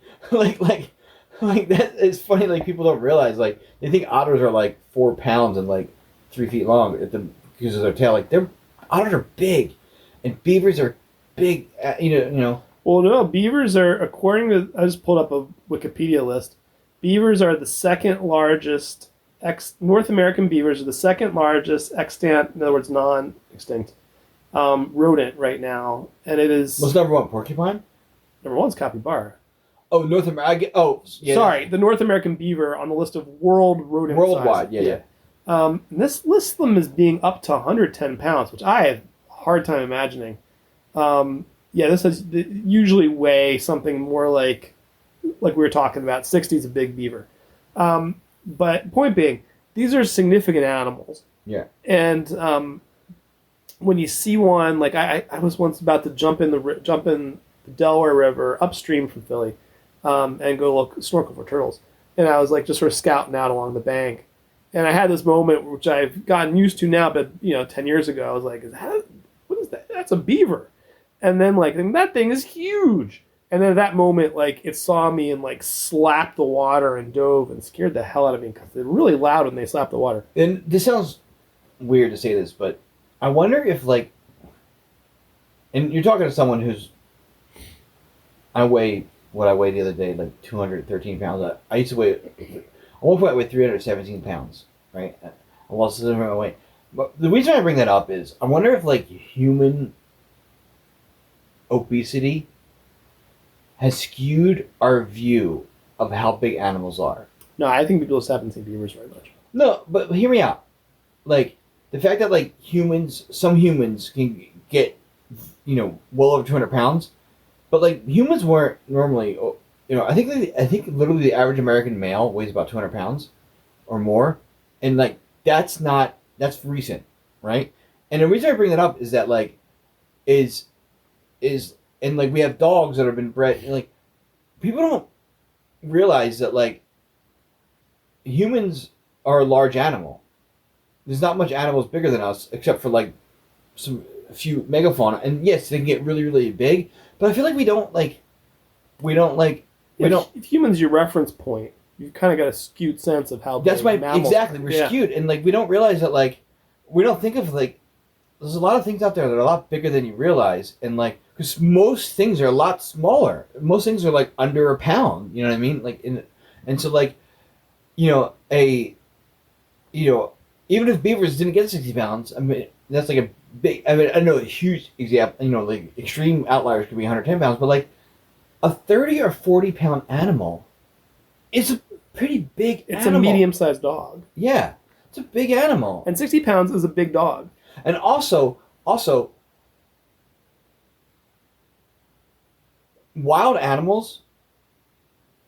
It's funny. People don't realize. They think otters are 4 pounds and 3 feet long because of their tail. Otters are big, and beavers are big. Well, no, beavers are, according to, I just pulled up a Wikipedia list. Beavers are the second largest. North American beavers are the second largest extant, in other words, non-extinct, rodent right now, and it is. What's number one? Porcupine. Number one's capybara. Oh, North America. Oh, yeah. Sorry, the North American beaver on the list of world rodent worldwide. size. Yeah. This lists them as being up to 110 pounds, which I have a hard time imagining. This is usually weigh something more like we were talking about. 60 is a big beaver. But point being, these are significant animals. Yeah. And when you see one, I was once about to jump in the Delaware River upstream from Philly, and go snorkel for turtles. And I was just sort of scouting out along the bank. And I had this moment, which I've gotten used to now, but 10 years ago, I was like, what is that? That's a beaver. And then that thing is huge. And then at that moment, it saw me and slapped the water and dove and scared the hell out of me because they're really loud when they slap the water. And this sounds weird to say this, but I wonder if and you're talking to someone who's, I weigh what I weighed the other day, 213 pounds. I used to weigh, at one point I weighed 317 pounds, right? I lost some of my weight. But the reason I bring that up is I wonder if human obesity has skewed our view of how big animals are. No, I think people just haven't seen beavers very much. No, but hear me out. The fact that some humans can get, well over 200 pounds, but humans weren't normally, I think literally the average American male weighs about 200 pounds or more, and that's recent, right? And the reason I bring that up is that and we have dogs that have been bred, and people don't realize that humans are a large animal. There's not much animals bigger than us except for a few megafauna, and yes, they can get really, really big, but I feel we don't we don't like we don't. If humans your reference point, you've kind of got a skewed sense of how That's big why mammals exactly are. we're Yeah. skewed, and like we don't realize that like we don't think of like there's a lot of things out there that are a lot bigger than you realize, and like because most things are a lot smaller. Most things are like under a pound. You know what I mean? Like and so like you know a you know even if beavers didn't get 60 pounds, I mean that's like a big. I mean I know a huge example. You know like extreme outliers could be 110 pounds, but like a 30 or 40 pound animal is a pretty big It's animal. a medium-sized dog. Yeah, it's a big animal. And 60 pounds is a big dog. And also, wild animals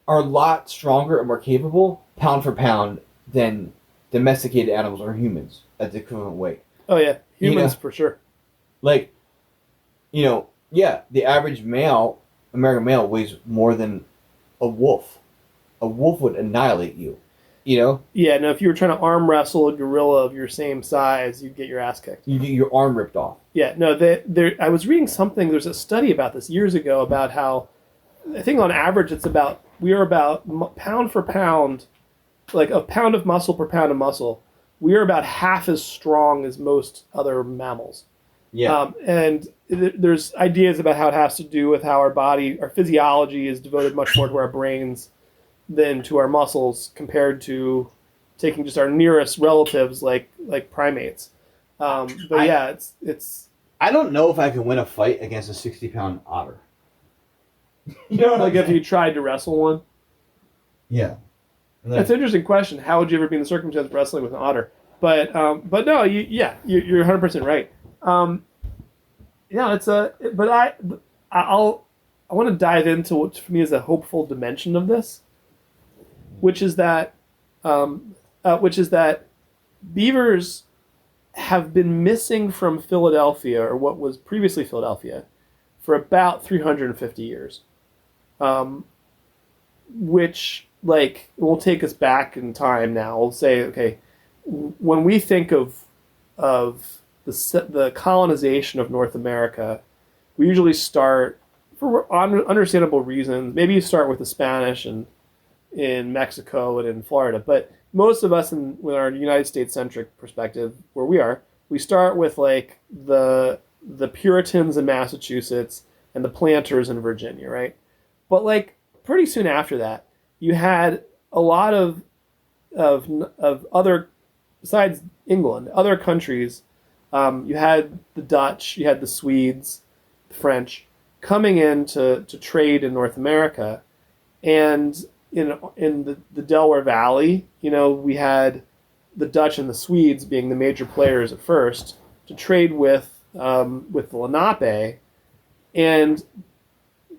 are a lot stronger and more capable, pound for pound, than domesticated animals or humans at the equivalent weight. Oh, yeah. Humans, Yeah. for sure. Like, yeah, the average male, American male, weighs more than a wolf. A wolf would annihilate you, you know? Yeah, no, if you were trying to arm wrestle a gorilla of your same size, you'd get your ass kicked. You get your arm ripped off. Yeah, no, I was reading something, there's a study about this years ago about how, I think on average we are about pound for pound, like a pound of muscle per pound of muscle, we are about half as strong as most other mammals. Yeah. And there's ideas about how it has to do with how our physiology is devoted much more to our brains than to our muscles compared to taking just our nearest relatives like primates. But yeah, it's. I don't know if I can win a fight against a 60-pound otter. You know what Like if you tried to wrestle one. Yeah. That's an interesting question. How would you ever be in the circumstance of wrestling with an otter? But no, you're 100% right. But I want to dive into what for me is a hopeful dimension of this, which is that beavers have been missing from Philadelphia, or what was previously Philadelphia, for about 350 years, which like will take us back in time. Now we'll say, okay, when we think of the colonization of North America, we usually start, for understandable reasons, maybe you start with the Spanish and in Mexico and in Florida, but most of us with our United States centric perspective, where we start with like the Puritans in Massachusetts and the planters in Virginia, right? But like pretty soon after that, you had a lot of other, besides England, other countries. You had the Dutch, you had the Swedes, the French coming in to trade in North America, and in the Delaware Valley, we had the Dutch and the Swedes being the major players at first to trade with the Lenape, and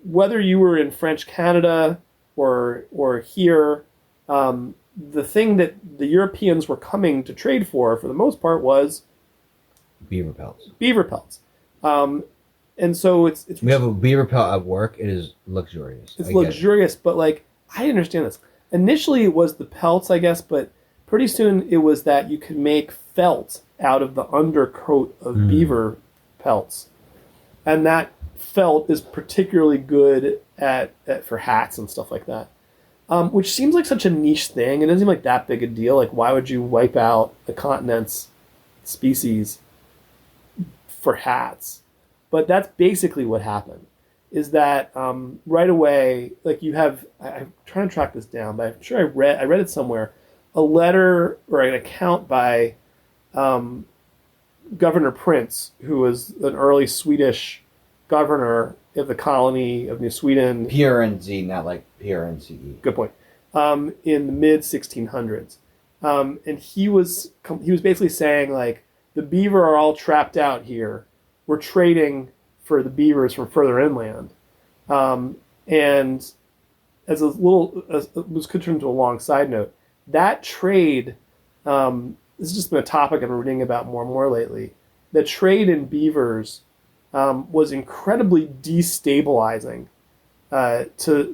whether you were in French Canada or here, the thing that the Europeans were coming to trade for the most part, was beaver pelts. Beaver pelts. And so it's we have a beaver pelt at work. It is luxurious. It's luxurious, but like I understand this. Initially, it was the pelts, I guess, but pretty soon it was that you could make felt out of the undercoat of beaver pelts, and that felt is particularly good at for hats and stuff like that. Which seems like such a niche thing. It doesn't seem like that big a deal. Like, why would you wipe out the continent's species for hats? But that's basically what happened. Is that right away, like you have, I'm trying to track this down, but I'm sure I read it somewhere, a letter or an account by Governor Prince, who was an early Swedish governor of the colony of New Sweden. PRNZ, not like PRNCE. Good point. In the mid 1600s, and he was basically saying like the beaver are all trapped out here. We're trading for the beavers from further inland, and as was could turn into a long side note. That trade, this has just been a topic I've been reading about more and more lately. The trade in beavers was incredibly destabilizing to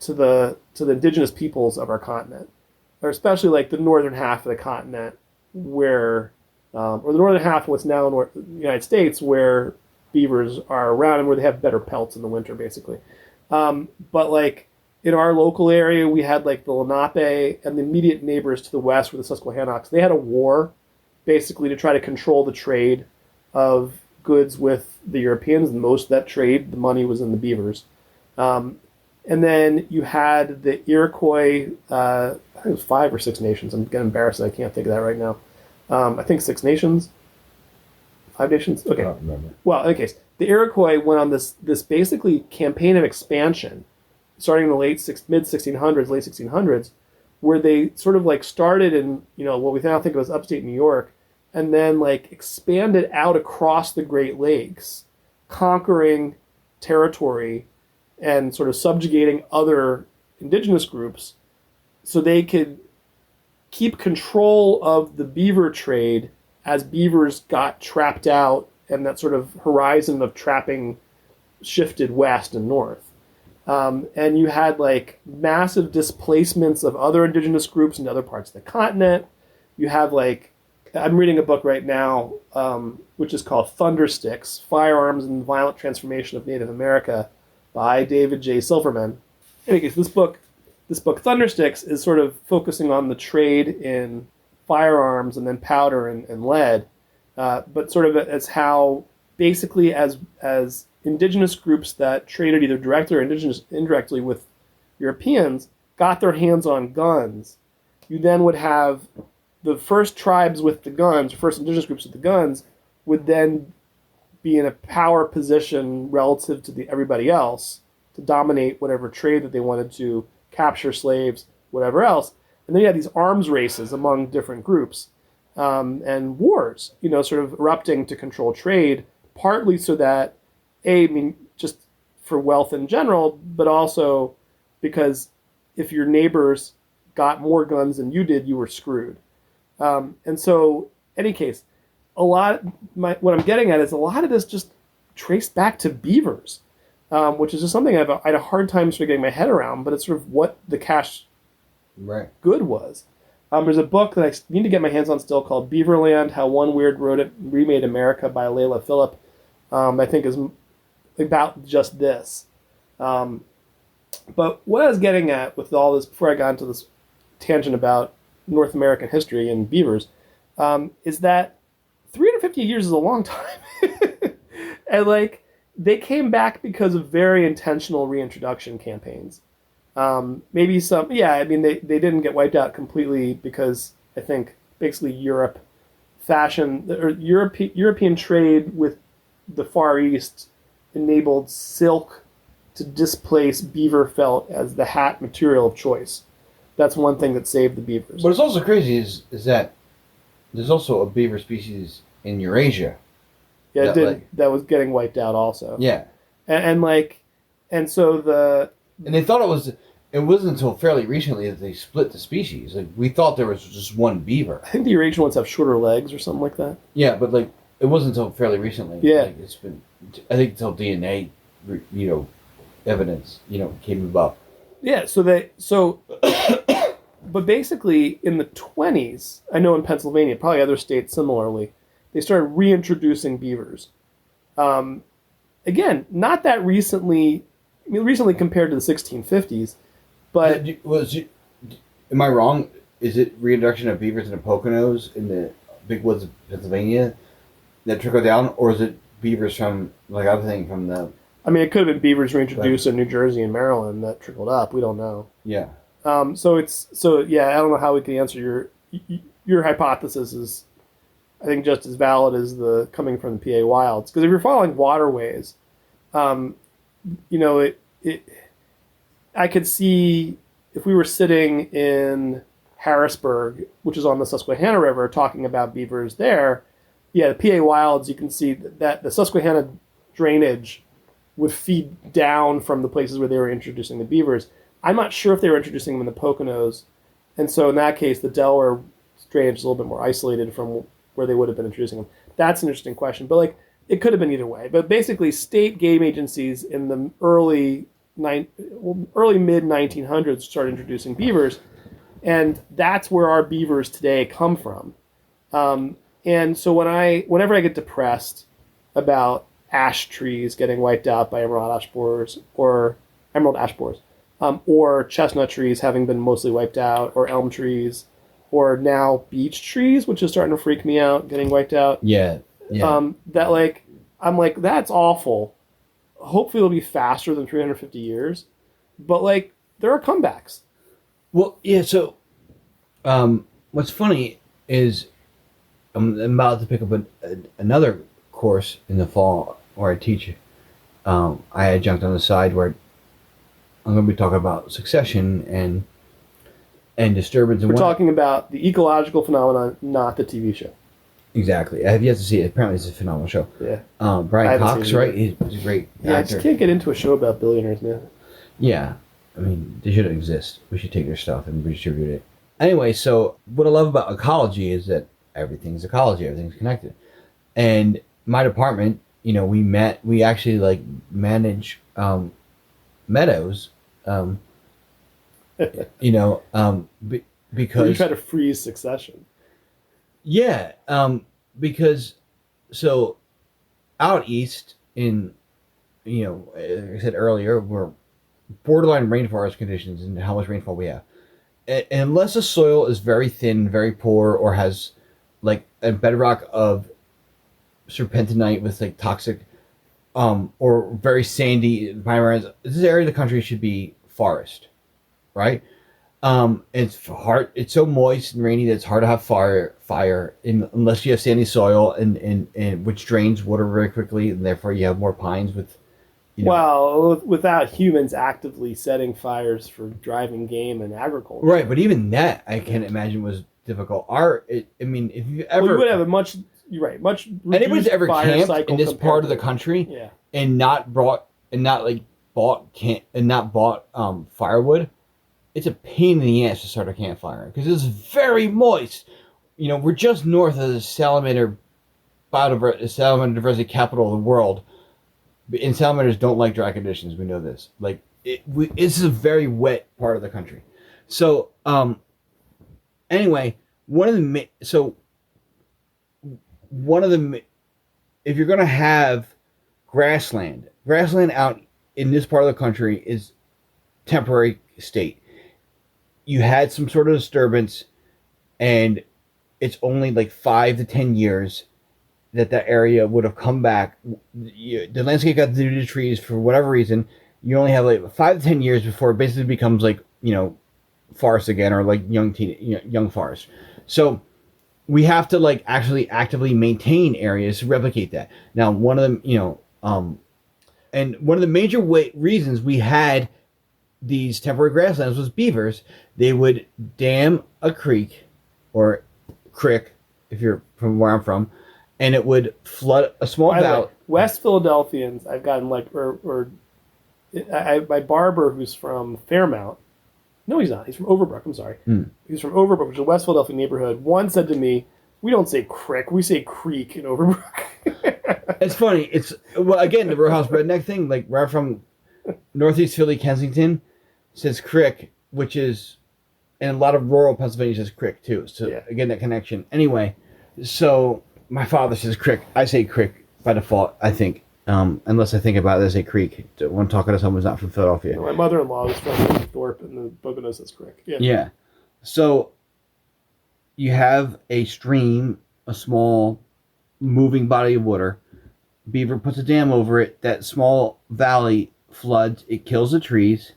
the indigenous peoples of our continent, or especially like the northern half of the continent, where or the northern half of what's now the United States, where beavers are around and where they have better pelts in the winter, basically. But like in our local area, we had like the Lenape and the immediate neighbors to the west were the Susquehannocks. They had a war basically to try to control the trade of goods with the Europeans, and most of that trade, the money was in the Beavers. And then you had the Iroquois, I think it was 5 or 6 nations. I'm getting embarrassed. I can't think of that right now. I think 6 nations, 5 nations. Okay. I don't remember. Well, in any case, the Iroquois went on this basically campaign of expansion, starting in the mid 1600s, late 1600s, where they sort of like started in what we now think of as upstate New York, and then like expanded out across the Great Lakes, conquering territory and sort of subjugating other indigenous groups so they could keep control of the beaver trade as beavers got trapped out and that sort of horizon of trapping shifted west and north. And you had like massive displacements of other indigenous groups in other parts of the continent. You have like, I'm reading a book right now, which is called Thundersticks, Firearms and Violent Transformation of Native America by David J. Silverman. In any case, this book, Thundersticks, is sort of focusing on the trade in firearms and then powder and lead, but sort of as how basically as indigenous groups that traded either directly or indirectly with Europeans got their hands on guns, you then would have the first tribes with the guns, first indigenous groups with the guns, would then be in a power position relative to everybody else to dominate whatever trade that they wanted to, capture slaves, whatever else. And then you had these arms races among different groups and wars, sort of erupting to control trade, partly so that, just for wealth in general, but also because if your neighbors got more guns than you did, you were screwed. And so, in any case, what I'm getting at is a lot of this just traced back to beavers, which is just something I had a hard time sort of getting my head around, but it's sort of what the cash good was. There's a book that I need to get my hands on still called Beaverland, How One Weird Rodent Remade America by Layla Phillip, I think is about just this. But what I was getting at with all this, before I got into this tangent about North American history and beavers, is that 350 years is a long time. And like, they came back because of very intentional reintroduction campaigns. Maybe some, they didn't get wiped out completely because I think basically European trade with the Far East enabled silk to displace beaver felt as the hat material of choice. That's one thing that saved the beavers. What is also crazy is that there's also a beaver species in Eurasia. Yeah, that was getting wiped out also. Yeah. And so they thought it wasn't until fairly recently that they split the species. Like, we thought there was just one beaver. I think the Eurasian ones have shorter legs or something like that. Yeah, but like, it wasn't until fairly recently. Yeah. Like, it's been, I think, until DNA, evidence, came about. Yeah, but basically in the 20s, I know in Pennsylvania, probably other states similarly, they started reintroducing beavers. Again, not that recently, recently compared to the 1650s, but... Am I wrong? Is it reintroduction of beavers in the Poconos in the big woods of Pennsylvania that trickled down, or is it beavers from, like, other thing from the... it could have been beavers reintroduced in New Jersey and Maryland that trickled up. We don't know. Yeah. I don't know how we can answer your hypothesis is, I think, just as valid as the coming from the PA wilds. Because if you're following waterways, I could see if we were sitting in Harrisburg, which is on the Susquehanna River, talking about beavers there, the PA wilds, you can see that the Susquehanna drainage would feed down from the places where they were introducing the beavers. I'm not sure if they were introducing them in the Poconos, and so in that case, the Delaware drainage is a little bit more isolated from where they would have been introducing them. That's an interesting question, but it could have been either way. But basically, state game agencies in the early mid 1900s started introducing beavers, and that's where our beavers today come from. And so whenever I get depressed about ash trees getting wiped out by emerald ash borers, or emerald ash borers, or chestnut trees having been mostly wiped out, or elm trees, or now beech trees, which is starting to freak me out, getting wiped out. Yeah. Yeah. That like I'm like that's awful. Hopefully it'll be faster than 350 years, but like there are comebacks. Well, yeah. So, what's funny is I'm about to pick up another course in the fall where I teach. I adjunct on the side where I'm going to be talking about succession and disturbance. And We're talking about the ecological phenomenon, not the TV show. Exactly. I have yet to see it. Apparently, it's a phenomenal show. Yeah. Brian Cox, right? He's a great actor. I just can't get into a show about billionaires, man. Yeah. I mean, they shouldn't exist. We should take their stuff and redistribute it. Anyway, so what I love about ecology is that everything's ecology. Everything's connected. And my department, we actually like manage meadows, because We try to freeze succession. Yeah, because so out east in, like I said earlier, we're borderline rainforest conditions and how much rainfall we have. And unless the soil is very thin, very poor, or has like a bedrock of serpentinite with like toxic, or very sandy environments, this area of the country should be forest, right? It's hard. It's so moist and rainy that it's hard to have fire unless you have sandy soil and which drains water very quickly, and therefore you have more pines with. Well, without humans actively setting fires for driving game and agriculture. Right, but even that I can't imagine was difficult. If you ever, we would have a much. You're right. Much. Anybody's ever camped in this part of the country, yeah, and not bought firewood. It's a pain in the ass to start a campfire because it's very moist. We're just north of the salamander diversity capital of the world, and salamanders don't like dry conditions. We know this. It's a very wet part of the country. So, anyway, if you're going to have grassland out in this part of the country is temporary state. You had some sort of disturbance, and it's only like 5 to 10 years that area would have come back. The landscape got due to trees for whatever reason. You only have like 5 to 10 years before it basically becomes like forest again, or like young forest. So we have to like actually actively maintain areas to replicate that. Now, one of them, and one of the major reasons we had these temporary grasslands was beavers. They would dam a creek or crick, if you're from where I'm from, and it would flood a small valley. West Philadelphians, I've gotten my barber who's from Fairmount. No, he's not. He's from Overbrook. I'm sorry. He's from Overbrook, which is a West Philadelphia neighborhood. One said to me, "We don't say crick, we say creek in Overbrook." It's funny. It's again the rowhouse redneck thing. Like where I'm from, Northeast Philly, Kensington, says crick, which is, and a lot of rural Pennsylvania says crick too. So again, that connection. Anyway, so my father says crick. I say crick by default, I think. Unless I think about it as a creek. When I'm talking to someone who's not from Philadelphia. My mother-in-law was from Thorpe, and the Bogonos says crick. Yeah. So you have a stream, a small moving body of water. Beaver puts a dam over it. That small valley floods. It kills the trees.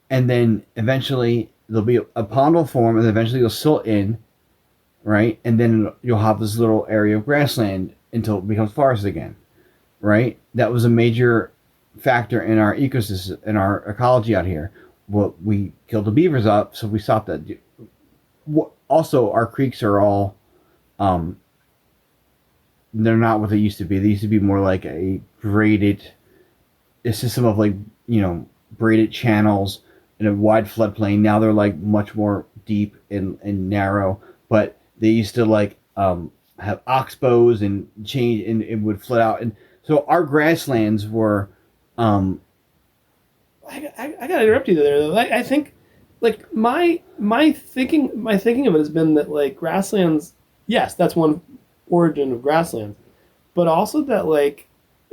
And then eventually there'll be a pond will form, and eventually you'll silt in, right? And then you'll have this little area of grassland until it becomes forest again, right? That was a major factor in our ecosystem, in our ecology out here. Well, we killed the beavers up, so we stopped that. Also, our creeks are all, they're not what they used to be. They used to be more like a system of braided channels in a wide floodplain. Now they're like much more deep and narrow, but they used to have oxbows and change, and it would flood out. And so our grasslands were, I gotta interrupt you there. I think, my thinking of it has been that grasslands. Yes, that's one origin of grasslands, but also that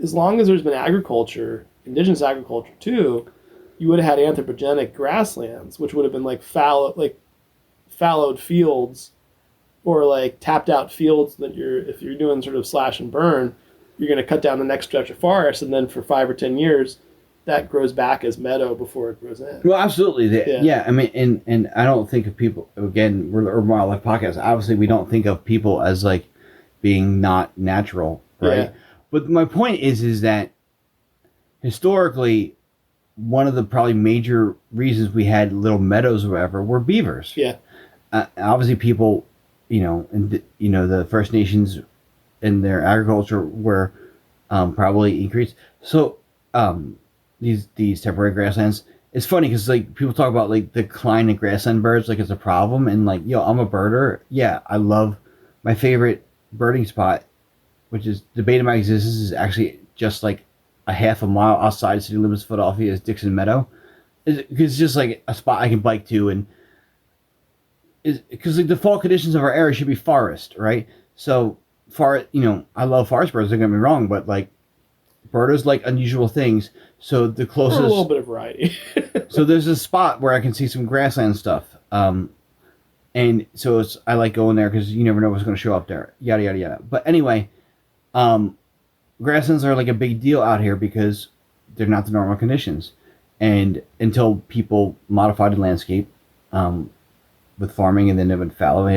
as long as there's been agriculture, indigenous agriculture too, you would have had anthropogenic grasslands, which would have been like fallowed fields, or like tapped out fields that if you're doing sort of slash and burn, you're going to cut down the next stretch of forest, and then for 5 or 10 years, that grows back as meadow before it grows in. Well, absolutely. Yeah. I mean, and I don't think of people, again, we're the Urban Wildlife Podcast. Obviously, we don't think of people as like being not natural, right? Yeah. But my point is that historically, one of the probably major reasons we had little meadows or whatever were beavers. Yeah. Obviously, people, the First Nations in their agriculture were probably increased. So these temporary grasslands, it's funny because like people talk about like the decline in grassland birds like it's a problem, and like I'm a birder. Yeah, I love my favorite birding spot, which is debated my existence, is actually just like a half a mile outside city limits of Philadelphia, is Dixon Meadow. It's just like a spot I can bike to, and because the default conditions of our area should be forest, right? So I love forest birds, don't get me wrong, but like birders like unusual things. So the closest, or a little bit of variety. So there's a spot where I can see some grassland stuff, and so I like going there because you never know what's going to show up there. Yada yada yada. But anyway, grasslands are like a big deal out here because they're not the normal conditions, and until people modified the landscape with farming, and then it would fallow.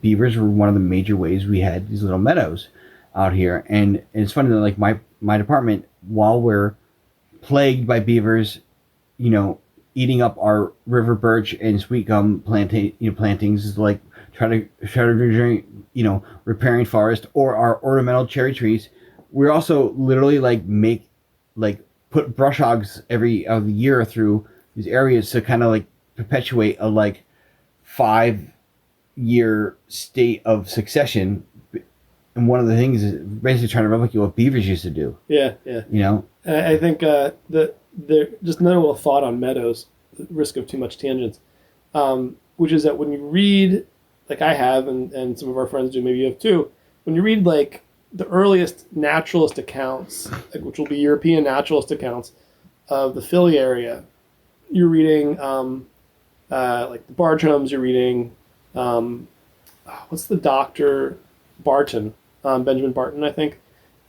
Beavers were one of the major ways we had these little meadows out here, and it's funny that like my department, while we're plagued by beavers, eating up our river birch and sweet gum plantings, is like try to regenerate, repairing forest, or our ornamental cherry trees. We're also literally put brush hogs every year through these areas to kind of like perpetuate a like 5-year state of succession. And one of the things is basically trying to replicate what beavers used to do. Yeah. And I think there just another little thought on meadows, at risk of too much tangents, which is that when you read, like I have, and some of our friends do, maybe you have too, when you read like the earliest naturalist accounts, like, which will be European naturalist accounts of the Philly area, you're reading like the Bartrams, you're reading what's the doctor, Barton, Benjamin Barton, I think,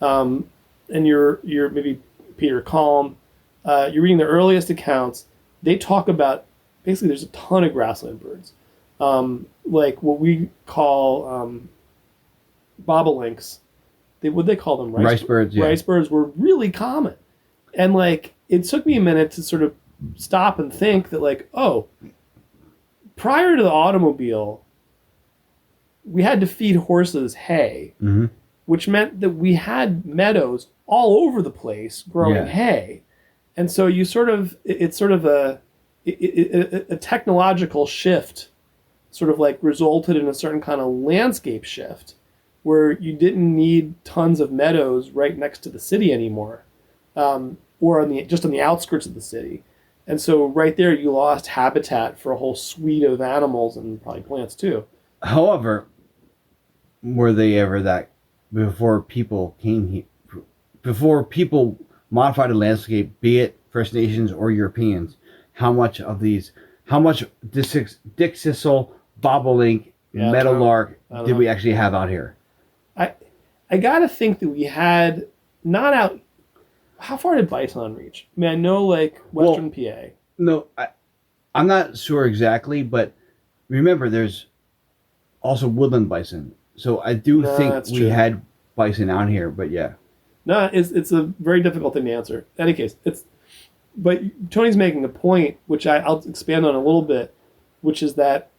and you're maybe Peter Kalm. You're reading the earliest accounts. They talk about basically there's a ton of grassland birds, like what we call bobolinks. What they call them, rice birds. Yeah. Rice birds were really common, and like it took me a minute to sort of stop and think that like, oh, prior to the automobile, we had to feed horses hay, mm-hmm. which meant that we had meadows all over the place growing hay. And so it's sort of a technological shift sort of like resulted in a certain kind of landscape shift where you didn't need tons of meadows right next to the city anymore, or just on the outskirts of the city. And so right there you lost habitat for a whole suite of animals and probably plants too. However, were they ever that before people came here? Before people modified the landscape, be it First Nations or Europeans, how much Dixisal, bobolink, meadowlark did we actually have out here? I gotta think that we had not out. How far did bison reach? I mean, I know like Western PA. No, I'm not sure exactly, but remember, there's also woodland bison. So I do think we had bison out here, but yeah. No, it's a very difficult thing to answer. In any case, but Tony's making a point, which I'll expand on a little bit, which is that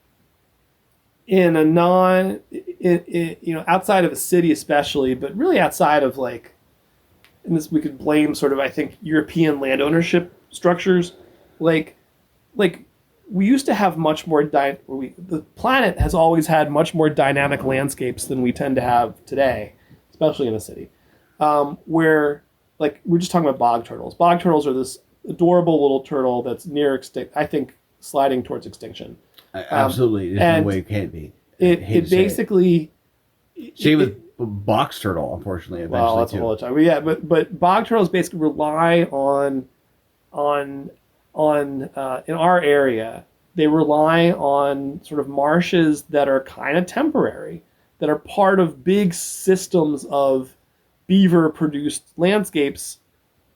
in outside of a city especially, but really outside of like, and this we could blame sort of, I think, European land ownership structures, like we used to have much more the planet has always had much more dynamic landscapes than we tend to have today, especially in a city, where like we're just talking about bog turtles. Bog turtles are this adorable little turtle that's near extinct, I think, sliding towards extinction. Absolutely, there's no way it can't be. It basically. Same with box turtle, unfortunately. Well, that's a whole other time. But bog turtles basically rely on on in our area, they rely on sort of marshes that are kind of temporary, that are part of big systems of beaver produced landscapes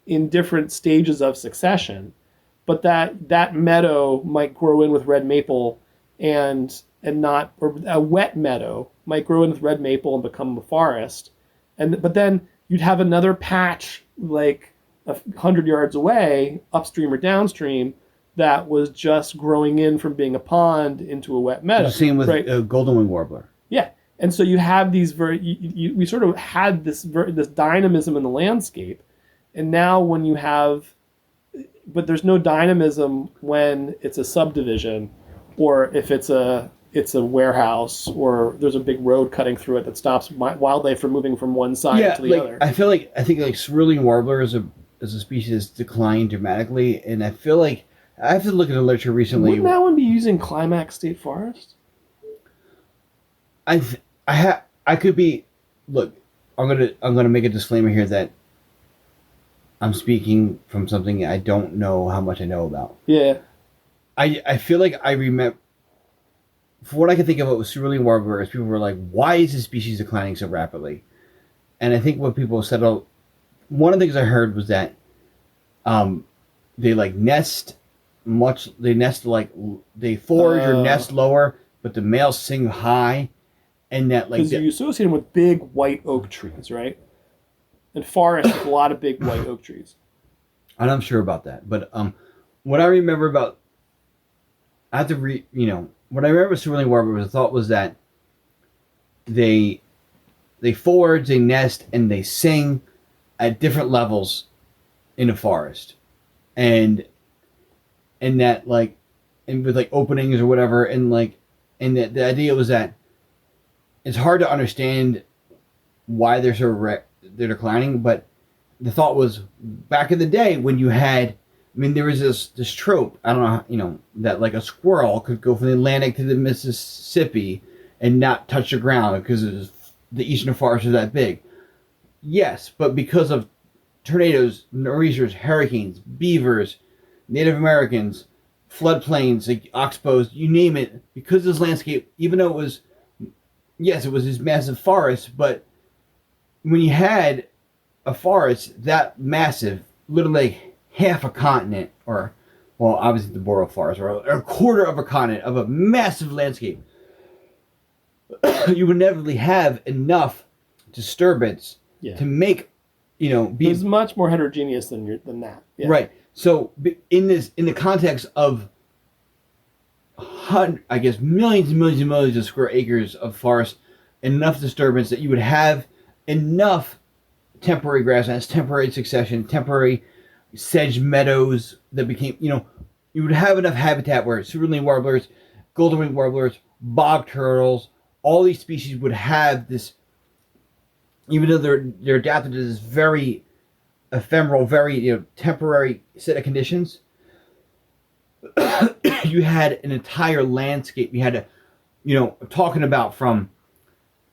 in different stages of succession. But that meadow might grow in with red maple and not, or a wet meadow might grow in with red maple and become a forest. But then you'd have another patch like 100 yards away, upstream or downstream, that was just growing in from being a pond into a wet meadow. The same with right? golden wing warbler. Yeah, and so you have these we sort of had this dynamism in the landscape, and now when you have, but there's no dynamism when it's a subdivision, or if it's a warehouse, or there's a big road cutting through it that stops wildlife from moving from one side to the other. I think like cerulean warbler is a species that's declined dramatically, and I feel like I have to look at the literature recently. Wouldn't that one be using Climax State Forest? I could be. Look, I'm gonna make a disclaimer here that I'm speaking from something I don't know how much I know about. Yeah. I feel like I remember. For what I can think of, it was cerulean warbler. Is people were like, "Why is this species declining so rapidly?" And I think what people said. One of the things I heard was that, they like nest much. They nest like they forage or nest lower, but the males sing high, and that like because you associate them with big white oak trees, right? And forests with a lot of big white oak trees. I'm not sure about that, but what I remember about, I have to what I remember with cerulean warbler was the thought was that they forage, they nest, and they sing at different levels in a forest, and that like, and with like openings or whatever, and that the idea was that it's hard to understand why they're so they're declining, but the thought was back in the day when you had, there was this trope, I don't know, that like a squirrel could go from the Atlantic to the Mississippi and not touch the ground because the eastern forest is that big. Yes, but because of tornadoes, nor'easters, hurricanes, beavers, Native Americans, floodplains, like oxbows, you name it, because this landscape, even though it was this massive forest, but when you had a forest that massive, literally half a continent, or, well, obviously the boreal forest, or a quarter of a continent of a massive landscape, you would inevitably have enough disturbance to make, It's much more heterogeneous than that. Yeah. Right. So in the context of millions and millions and millions of square acres of forest, enough disturbance that you would have enough temporary grasslands, temporary succession, temporary sedge meadows that became, you would have enough habitat where cerulean warblers, golden winged warblers, bog turtles, all these species would have this, even though they're adapted to this very ephemeral, very temporary set of conditions. You had an entire landscape. You had talking about from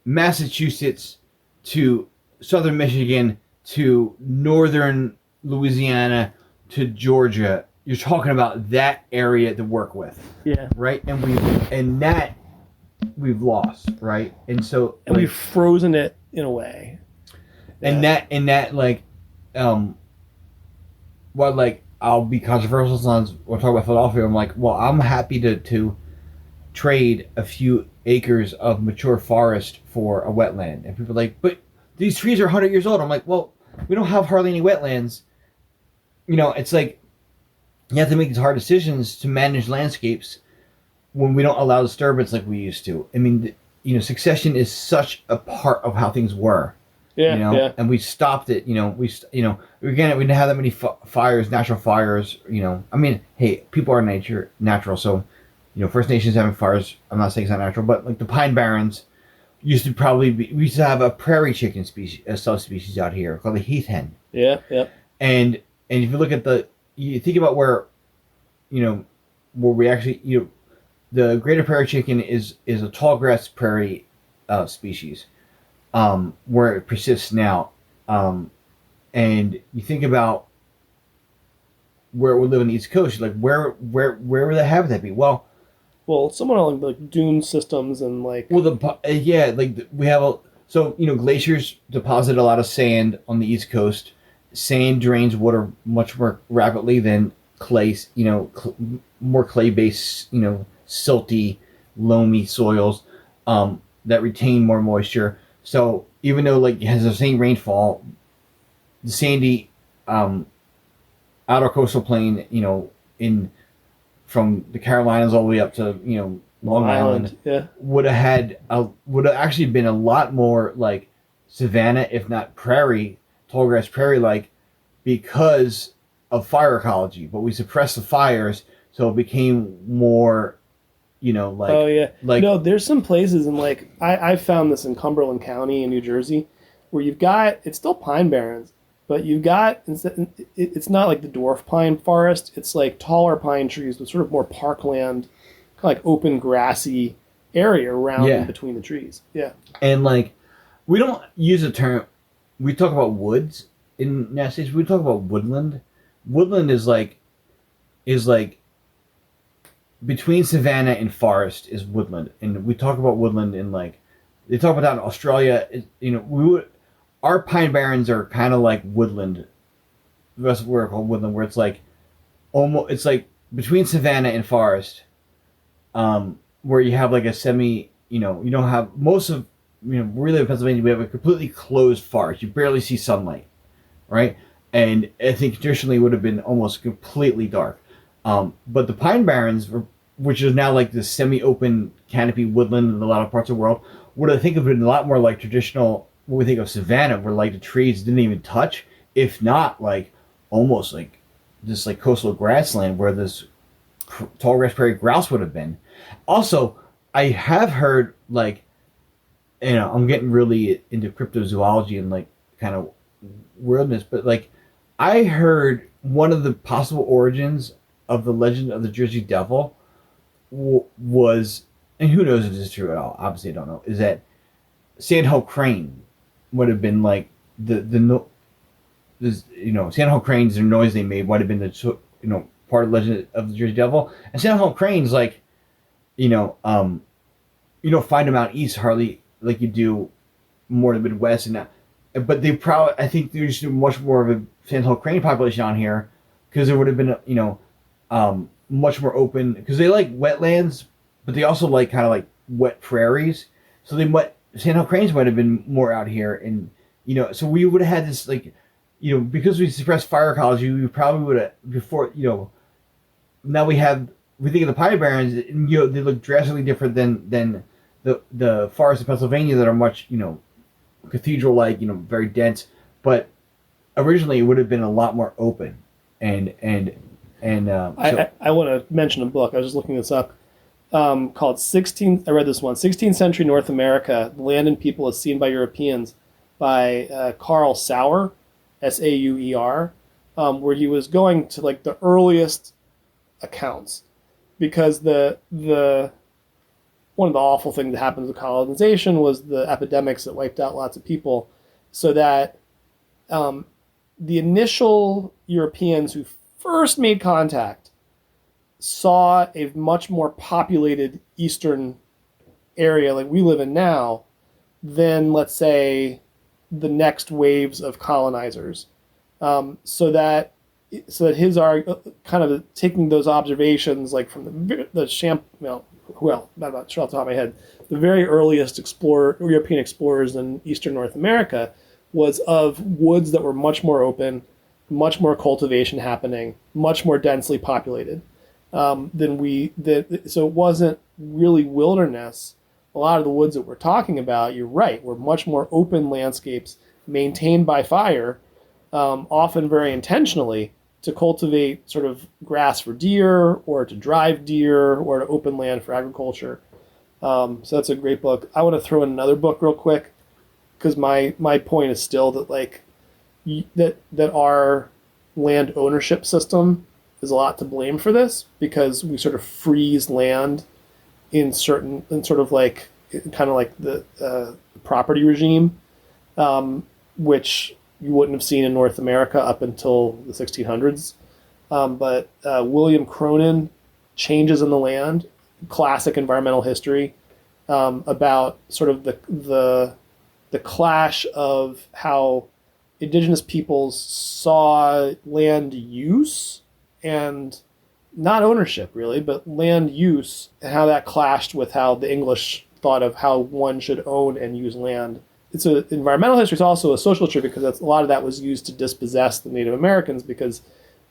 Massachusetts to southern Michigan to northern Louisiana to Georgia. You're talking about that area to work with. Yeah. Right? And we've lost, right? And so we've frozen it in a way. And that like I'll be controversial sometimes when I talk about Philadelphia. I'm like, well, I'm happy to trade a few acres of mature forest for a wetland. And people are like, but these trees are 100 years old. I'm like, well, we don't have hardly any wetlands. It's like you have to make these hard decisions to manage landscapes when we don't allow disturbance like we used to. Succession is such a part of how things were. Yeah. And we stopped it. We didn't have that many fires, natural fires. Hey, people are natural. So, First Nations having fires. I'm not saying it's not natural, but like the Pine Barrens used to we used to have a prairie chicken species, a subspecies out here called the heath hen. Yeah. And if you look at you think about where we actually, the greater prairie chicken is a tall grass prairie species. Where it persists now. And you think about where it would live on the East Coast. You're like, where would that habitat be? Well, somewhat on like dune systems and like Well, yeah, like we have glaciers deposit a lot of sand on the East Coast. Sand drains water much more rapidly than clay. More clay based, silty, loamy soils that retain more moisture. So even though like it has the same rainfall, the sandy outer coastal plain, in from the Carolinas all the way up to Long Island, yeah, would have actually been a lot more like savanna, if not prairie, tall grass prairie like, because of fire ecology. But we suppressed the fires, so it became more, like oh yeah, like no, there's some places in like I found this in Cumberland County in New Jersey, where you've got it's still pine barrens, but you've got it's not like the dwarf pine forest. It's like taller pine trees with sort of more parkland, kind of like open grassy area around yeah, and between the trees. Yeah. and like we don't use the term. We talk about woods in the United States. We talk about woodland. Woodland is like between savanna and forest is woodland, and we talk about woodland in like they talk about that in Australia. Our pine barrens are kind of like woodland. The rest of we're called woodland, where it's like between savanna and forest, where you have like a semi. You don't have most of we live in Pennsylvania. We have a completely closed forest. You barely see sunlight, right? And I think traditionally it would have been almost completely dark. But the pine barrens, which is now like the semi-open canopy woodland in a lot of parts of the world, would I think have been a lot more like traditional, what we think of savanna, where like the trees didn't even touch, if not like almost like this like coastal grassland where this tall grass prairie grouse would have been. Also, I have heard like, I'm getting really into cryptozoology and like kind of weirdness, but like I heard one of the possible origins of the legend of the Jersey Devil was, and who knows if this is true at all, obviously I don't know, is that sandhill crane would have been like sandhill cranes, their noise they made might have been part of the legend of the Jersey Devil. And sandhill cranes, like, you don't find them out east hardly like you do more in the Midwest, and but I think there's much more of a sandhill crane population on here, because there would have been much more open, because they like wetlands, but they also like kind of like wet prairies. So sandhill cranes might have been more out here, and so we would have had this like, because we suppressed fire ecology, we probably would have before. Now we think of the pine barrens, and they look drastically different than the forests of Pennsylvania that are much cathedral like, very dense, but originally it would have been a lot more open. I want to mention a book. I was just looking this up, called I read this one, 16th Century North America, The Land and People as Seen by Europeans, by Carl Sauer, Sauer, where he was going to like the earliest accounts, because the one of the awful things that happened with colonization was the epidemics that wiped out lots of people, so that the initial Europeans who first made contact saw a much more populated eastern area like we live in now than, let's say, the next waves of colonizers. So that his kind of taking those observations, like from not about sure off the top of my head, the very earliest European explorers in eastern North America, was of woods that were much more open, much more cultivation happening, much more densely populated so it wasn't really wilderness. A lot of the woods that we're talking about, you're right, were much more open landscapes maintained by fire, often very intentionally, to cultivate sort of grass for deer, or to drive deer, or to open land for agriculture. So that's a great book. I want to throw in another book real quick, because my point is still that like that our land ownership system is a lot to blame for this, because we sort of freeze land in sort of like kind of like the property regime, which you wouldn't have seen in North America up until the 1600s. but William Cronin, Changes in the Land, classic environmental history, about sort of the clash of how indigenous peoples saw land use and not ownership really, but land use, and how that clashed with how the English thought of how one should own and use land. It's an environmental history. It's also a social history because a lot of that was used to dispossess the Native Americans because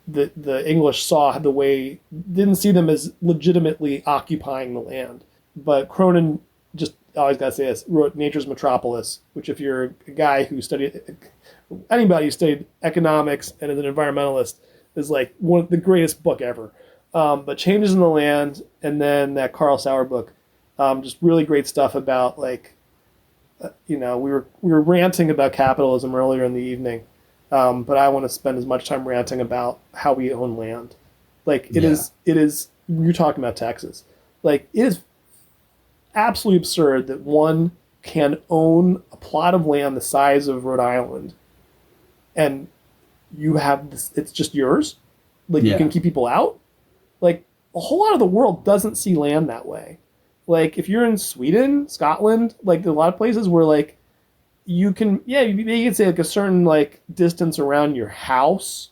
the English saw the way, didn't see them as legitimately occupying the land. But Cronin, just always got to say this, wrote Nature's Metropolis, which if you're a guy who studied, anybody who studied economics and is an environmentalist, is like one of the greatest book ever. But Changes in the Land, and then that Carl Sauer book, just really great stuff about like, we were ranting about capitalism earlier in the evening, but I want to spend as much time ranting about how we own land. Like it is, you're talking about Texas. Like it is absolutely absurd that one can own a plot of land the size of Rhode Island, and you have this, it's just yours. Like you can keep people out. Like a whole lot of the world doesn't see land that way. Like if you're in Sweden, Scotland, like a lot of places where like you can, you can say like a certain like distance around your house,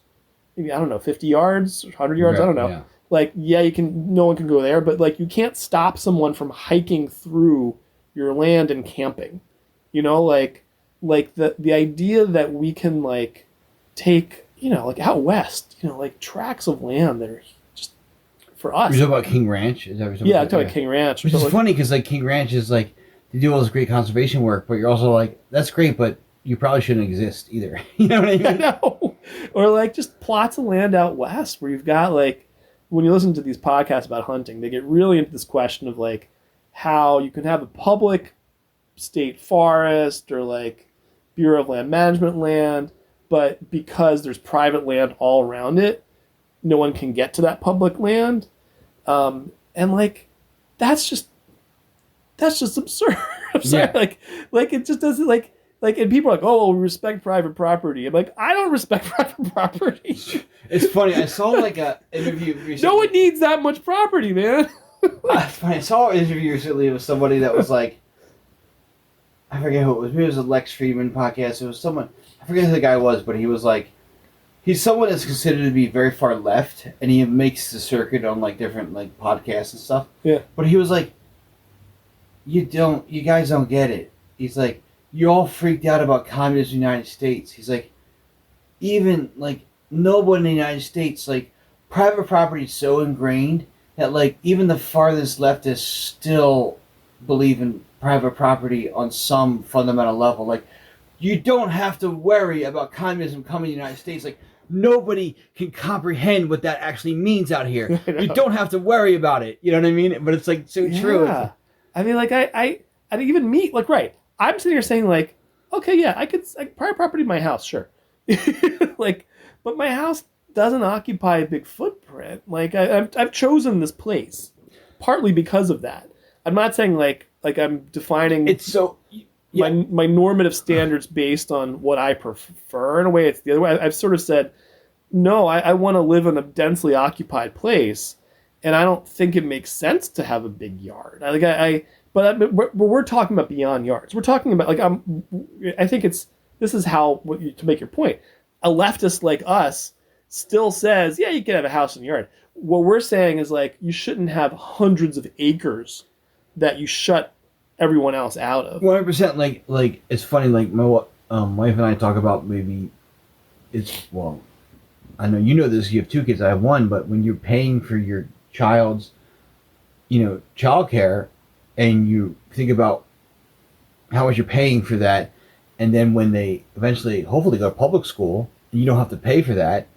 maybe, I don't know, 50 yards, 100 yards, I don't know. Yeah. Like, you can, no one can go there, but like you can't stop someone from hiking through your land and camping. Like the idea that we can like take, like out west, like tracts of land that are just for us. You're talking about King Ranch? Is that what I'm talking about King Ranch. Which is funny because like King Ranch is like, they do all this great conservation work, but you're also like, that's great, but you probably shouldn't exist either. You know what I mean? I know. Or like just plots of land out west where you've got like, when you listen to these podcasts about hunting, they get really into this question of like how you can have a public state forest or like Bureau of Land Management land, but because there's private land all around it, no one can get to that public land. And like, that's just absurd. Yeah. Like it just doesn't like, and people are like, oh, well, we respect private property. I'm like, I don't respect private property. It's funny. I saw like a interview recently. No one needs that much property, man. It's funny. I saw an interview recently with somebody that was like, I forget who it was. Maybe it was a Lex Friedman podcast. It was someone, I forget who the guy was, but he was like, he's someone that's considered to be very far left, and he makes the circuit on like different like podcasts and stuff. Yeah. But he was like, you guys don't get it. He's like, you're all freaked out about communism in the United States. He's like, even like nobody in the United States, like private property is so ingrained that like even the farthest leftists still believe in private property on some fundamental level. Like you don't have to worry about communism coming to the United States. Like nobody can comprehend what that actually means out here. You don't have to worry about it. You know what I mean? But it's like so true. Yeah. I mean, like I didn't even meet, like, right. I'm sitting here saying like, okay, yeah, I could, like, private property in my house, sure. Like, but my house doesn't occupy a big footprint. Like I've chosen this place partly because of that. I'm not saying like I'm defining it's so my normative standards based on what I prefer. In a way, it's the other way. I've sort of said, no, I want to live in a densely occupied place, and I don't think it makes sense to have a big yard. But we're talking about beyond yards. We're talking about like I think this is how to make your point. A leftist like us still says, yeah, you can have a house in the yard. What we're saying is like you shouldn't have hundreds of acres that you shut everyone else out of. 100%. Like it's funny. Like my wife and I talk about maybe I know you know this. You have two kids. I have one. But when you're paying for your child's, childcare, and you think about how much you're paying for that, and then when they eventually, hopefully, go to public school, and you don't have to pay for that.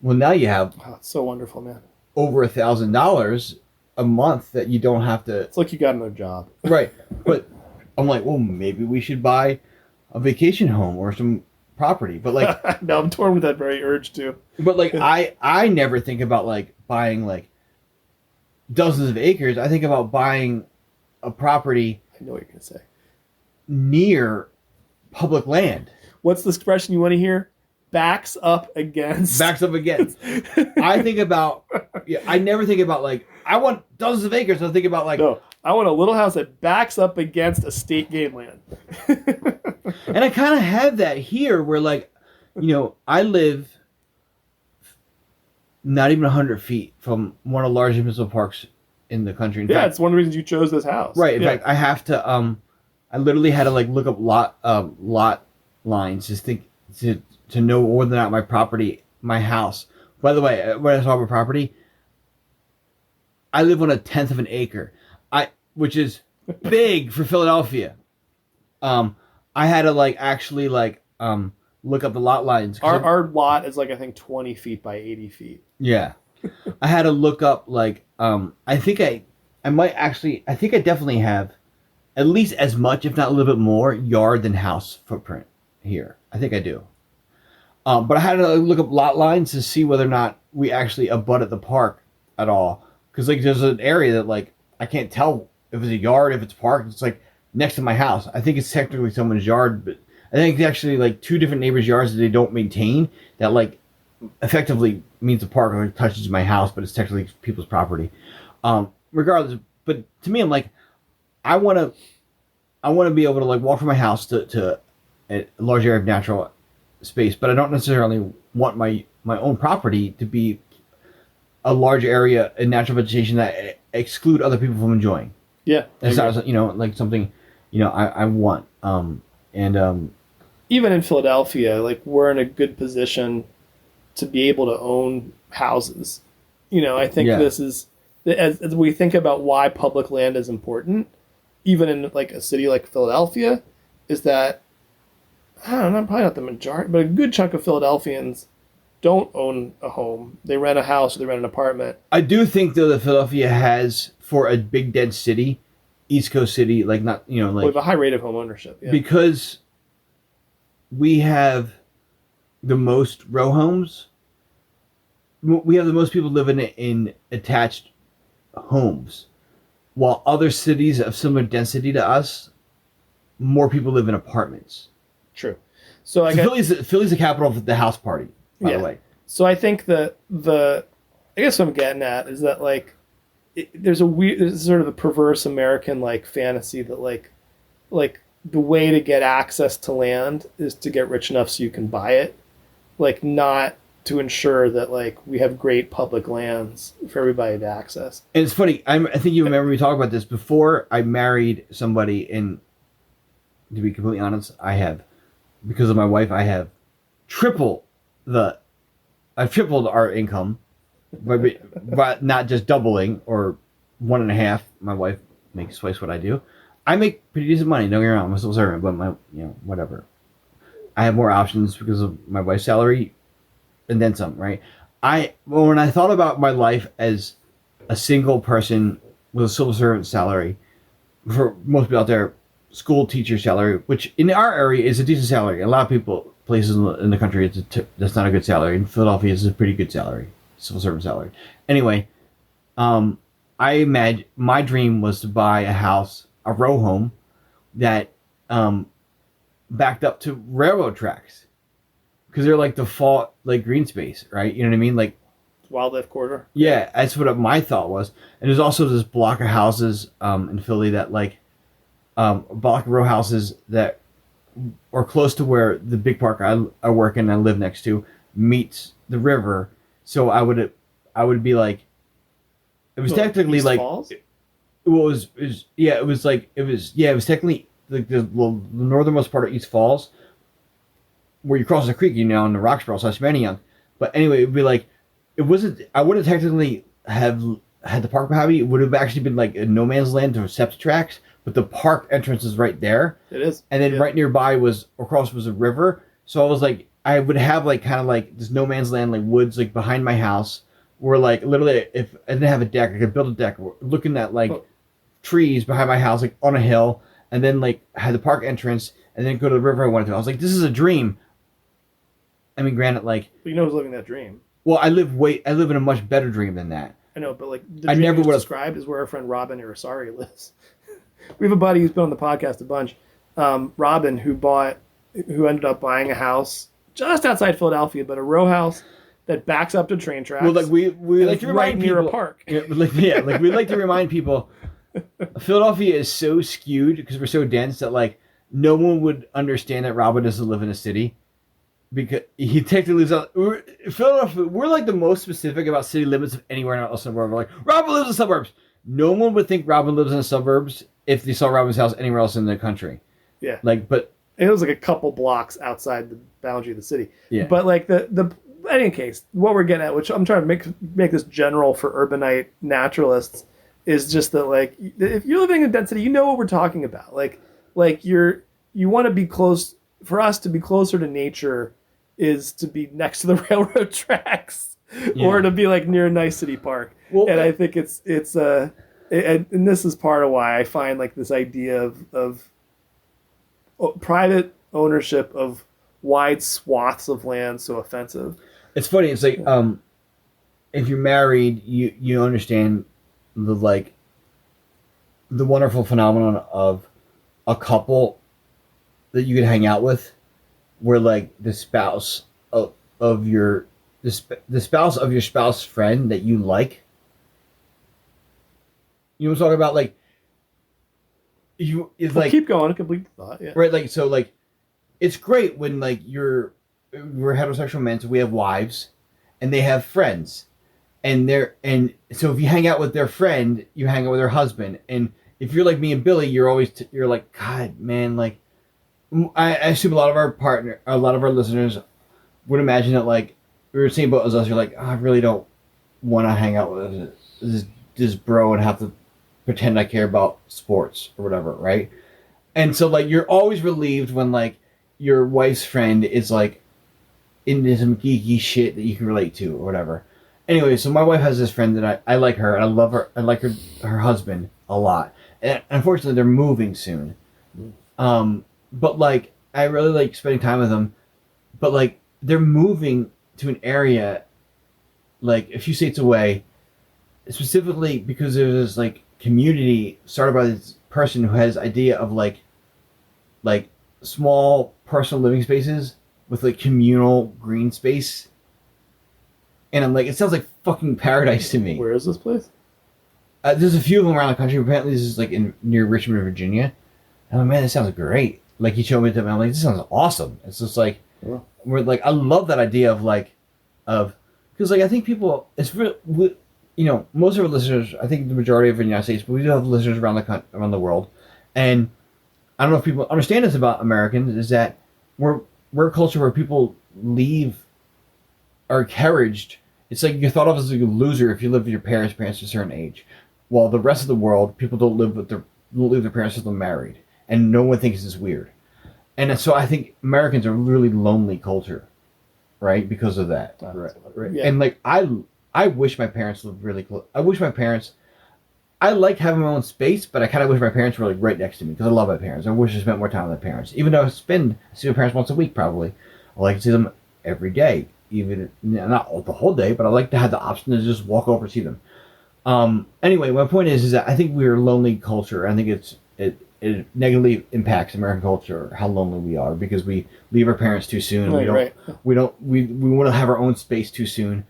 Well, now you have it's so wonderful, man. Over $1,000 a month that you don't have to. It's like you got another job, right? But I'm like, well, maybe we should buy a vacation home or some property. But like, no, I'm torn with that very urge too. But like, I never think about like buying like dozens of acres. I think about buying a property. I know what you're gonna say. Near public land. What's the expression you want to hear? backs up against. I think about. Yeah, I never think about like I want dozens of acres. I think about like No, I want a little house that backs up against a state game land. And I kind of have that here, where like, I live not even 100 feet from one of the largest municipal parks in the country. In fact, it's one of the reasons you chose this house. Right. In fact, I have to. I literally had to like look up lot lines just to know whether or not my property, my house. By the way, when I talk about property, I live on 1/10 of an acre, which is big for Philadelphia. I had to actually look up the lot lines. Our lot is I think 20 feet by 80 feet. Yeah, I had to look up I think I definitely have at least as much, if not a little bit more, yard than house footprint here. I think I do. But I had to look up lot lines to see whether or not we actually abut at the park at all. Because there's an area that I can't tell if it's a yard, if it's park. It's next to my house. I think it's technically someone's yard, but I think actually two different neighbors' yards that they don't maintain that effectively means the park touches my house, but it's technically people's property. Regardless, but to me, I'm I want to be able to walk from my house to a large area of natural space, but I don't necessarily want my own property to be a large area in natural vegetation that exclude other people from enjoying. Yeah, it's not something I want. Even in Philadelphia, we're in a good position to be able to own houses. I think this is as we think about why public land is important, even in a city like Philadelphia, is that I don't know, probably not the majority, but a good chunk of Philadelphians don't own a home. They rent a house or they rent an apartment. I do think though that Philadelphia has, for a big dense city, East Coast city, we have a high rate of home ownership. Yeah. Because we have the most row homes. We have the most people living in attached homes, while other cities of similar density to us, more people live in apartments. True. So Philly's the capital of the house party, by the way. So I think that I guess what I'm getting at is that there's sort of a perverse American fantasy that the way to get access to land is to get rich enough so you can buy it, not to ensure that we have great public lands for everybody to access. And it's funny. I think you remember me talking about this before I married somebody. And to be completely honest, because of my wife, I have tripled our income, but not just doubling or 1.5. My wife makes twice what I do. I make pretty decent money. Don't get me wrong, I'm a civil servant, but whatever. I have more options because of my wife's salary, and then some. Right? When I thought about my life as a single person with a civil servant salary, for most people out there, school teacher salary, which in our area is a decent salary. A lot of places in the country, that's not a good salary. In Philadelphia, it's a pretty good salary, civil servant salary. Anyway, I imagine my dream was to buy a house, a row home, that backed up to railroad tracks, because they're default green space, right? You know what I mean? Wildlife corridor. Yeah, that's what my thought was. And there's also this block of houses in Philly that block of row houses that are close to where the big park I work in and I live next to meets the river. So I would be it was technically East Falls? it was technically the northernmost part of East Falls, where you cross the creek, in the Roxborough / Manayunk. But anyway, it would be it wasn't. I wouldn't technically have had the park behind me. It would have actually been a no man's land to septic tracks. But the park entrance is right there. It is. And then right nearby was a river. So I was I would have this no man's land, woods behind my house, where literally if I didn't have a deck, I could build a deck looking at trees behind my house, on a hill, and then had the park entrance and then go to the river I wanted to. I was this is a dream. I mean, granted, But who's living that dream? Well, I live in a much better dream than that. I know, but the dream you described is where our friend Robin Irisari lives. We have a buddy who's been on the podcast a bunch, Robin, who ended up buying a house just outside Philadelphia, but a row house that backs up to train tracks. Well, like we like to right remind near people, a park. like we like to remind people, Philadelphia is so skewed because we're so dense that like no one would understand that Robin doesn't live in a city because he technically lives out. Philadelphia, we're like the most specific about city limits of anywhere else in the world. We're like Robin lives in suburbs. No one would think Robin lives in the suburbs if they saw Robin's house anywhere else in the country. Yeah, like but. It was like a couple blocks outside the boundary of the city. Yeah. But like the in any case, what we're getting at, which I'm trying to make this general for urbanite naturalists, is just that like if you're living in density, you know what we're talking about. Like you want to be close. For us to be closer to nature is to be next to the railroad tracks, or to be like near a nice city park. Well, and I think it's and this is part of why I find like this idea of private ownership of wide swaths of land so offensive. It's funny. It's like if you're married, you understand the wonderful phenomenon of a couple that you can hang out with, where like the spouse of your the spouse of your spouse friend that you like. You know what I'm talking about? Like like keep going, complete the thought. Yeah. Right, like so, like it's great when like we're heterosexual men, so we have wives, and they have friends, and so if you hang out with their friend, you hang out with their husband, and if you're like me and Billy, you're always you're like, God, man, like I assume a lot of our listeners would imagine that like we were the same boat as us. You're like, oh, I really don't want to hang out with this bro and have to pretend I care about sports or whatever, right? And so like you're always relieved when like your wife's friend is like into some geeky shit that you can relate to or whatever. Anyway, so my wife has this friend that I like her and I love her. I like her husband a lot. And unfortunately, they're moving soon. But like I really like spending time with them. But like they're moving to an area like a few states away, specifically because there's like community started by this person who has idea of like small personal living spaces with like communal green space, and I'm like, it sounds like fucking paradise to me. Where is this place? There's a few of them around the country. Apparently this is like near Richmond, Virginia. I'm like, man, this sounds great. Like he showed me them, I'm like, this sounds awesome. It's just like we're like, I love that idea of because like I think people, it's really, you know, most of our listeners, I think the majority of the United States, but we do have listeners around the world. And I don't know if people understand this about Americans, is that we're a culture where people are encouraged. It's like you're thought of as a loser if you live with your parents to a certain age. While the rest of the world, people don't leave their parents until they're married. And no one thinks it's weird. And so I think Americans are a really lonely culture, right? Because of that. Right. Yeah. And like I wish my parents lived really close. I like having my own space, but I kind of wish my parents were like right next to me because I love my parents. I wish I spent more time with my parents. Even though I see my parents once a week probably. I like to see them every day, even not the whole day, but I like to have the option to just walk over and see them. Anyway, my point is that I think we're a lonely culture. I think it negatively impacts American culture how lonely we are because we leave our parents too soon. We want to have our own space too soon.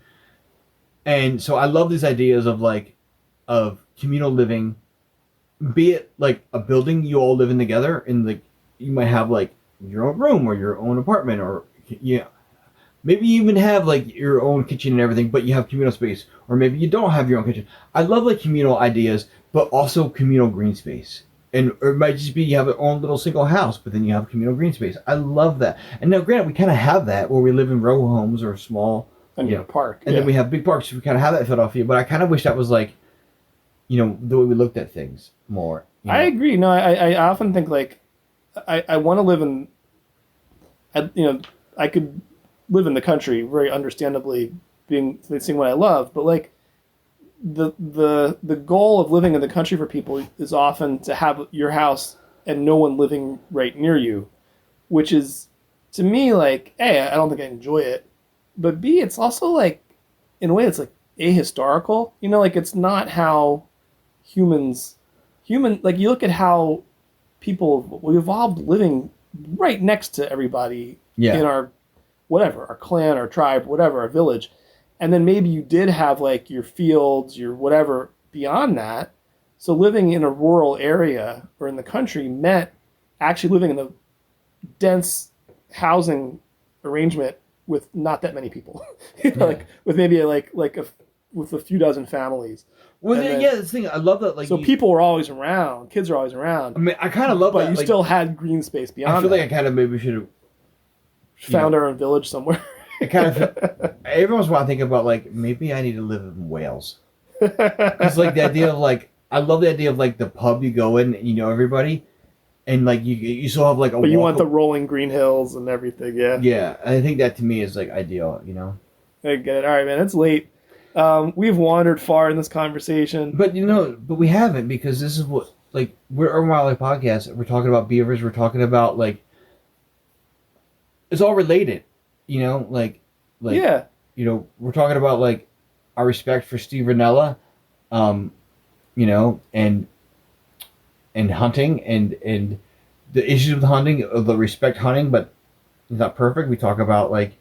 And so I love these ideas of communal living, be it like a building you all live in together, and like you might have like your own room or your own apartment, or maybe you even have like your own kitchen and everything, but you have communal space, or maybe you don't have your own kitchen. I love like communal ideas, but also communal green space. Or it might just be you have your own little single house, but then you have communal green space. I love that. And now, granted, we kind of have that where we live in row homes or small. And a park. And then we have big parks. So we kind of have that in Philadelphia, but I kind of wish that was like, the way we looked at things more. I agree. No, I often think like, I want to live in, I could live in the country very understandably seeing what I love, but like the goal of living in the country for people is often to have your house and no one living right near you, which is to me like, A, I don't think I enjoy it, but B, it's also like, in a way, it's like ahistorical. Like it's not how like you look at how we evolved living right next to everybody in our whatever, our clan, our tribe, whatever, our village. And then maybe you did have like your fields, your whatever beyond that. So living in a rural area or in the country meant actually living in a dense housing arrangement with not that many people, like with maybe with a few dozen families. Well, that's the thing. I love that. Like, so people were always around. Kids are always around. I mean, I kind of love but that. You like, still had green space beyond. I feel like I kind of maybe should have found our own village somewhere. I kind of every once in a while I think about like maybe I need to live in Wales. Because like the idea of like I love the idea of like the pub you go in and you know everybody, and like you still have like a. But you want the rolling green hills and everything, yeah. Yeah, I think that to me is like ideal, you know. I get it. All right, man. It's late. We've wandered far in this conversation, but we haven't, because this is what like we're Urban Wildlife Podcast. We're talking about beavers. We're talking about like it's all related, you know, like yeah. You know, we're talking about like our respect for Steve Rinella, you know, and hunting and the issues with hunting, the respect hunting, but it's not perfect. We talk about like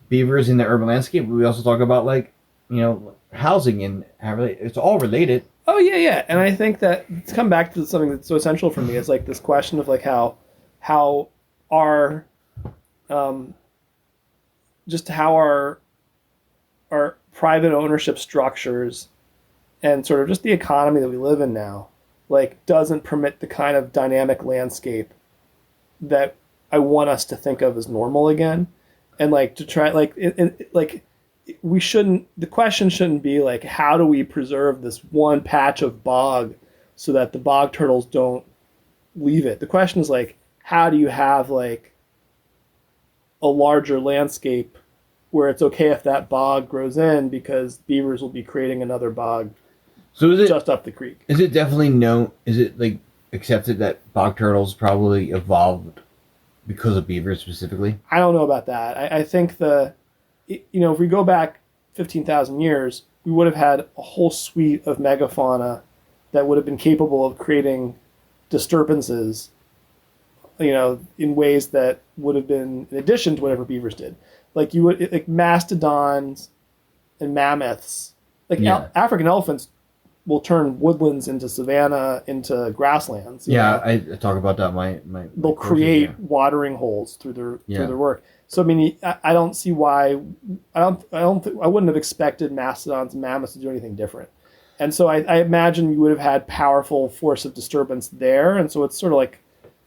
beavers in the urban landscape. We also talk about like, you know, housing and how it's all related. Oh yeah. And I think that to come back to something that's so essential for me is like this question of like how our just how our private ownership structures and sort of just the economy that we live in now, like, doesn't permit the kind of dynamic landscape that I want us to think of as normal again. And like to try, like we shouldn't, the question shouldn't be like, how do we preserve this one patch of bog so that the bog turtles don't leave it? The question is like, how do you have like a larger landscape where it's okay if that bog grows in because beavers will be creating another bog just up the creek. Is it definitely is it like accepted that bog turtles probably evolved because of beavers specifically? I don't know about that. I think if we go back 15,000 years, we would have had a whole suite of megafauna that would have been capable of creating disturbances, you know, in ways that would have been in addition to whatever beavers did. Like like mastodons and mammoths, like African elephants will turn woodlands into savanna, into grasslands. Yeah, I talk about that. They'll create watering holes through their work. So I mean, I don't see why I wouldn't have expected mastodons and mammoths to do anything different. And so I imagine you would have had powerful force of disturbance there. And so it's sort of like,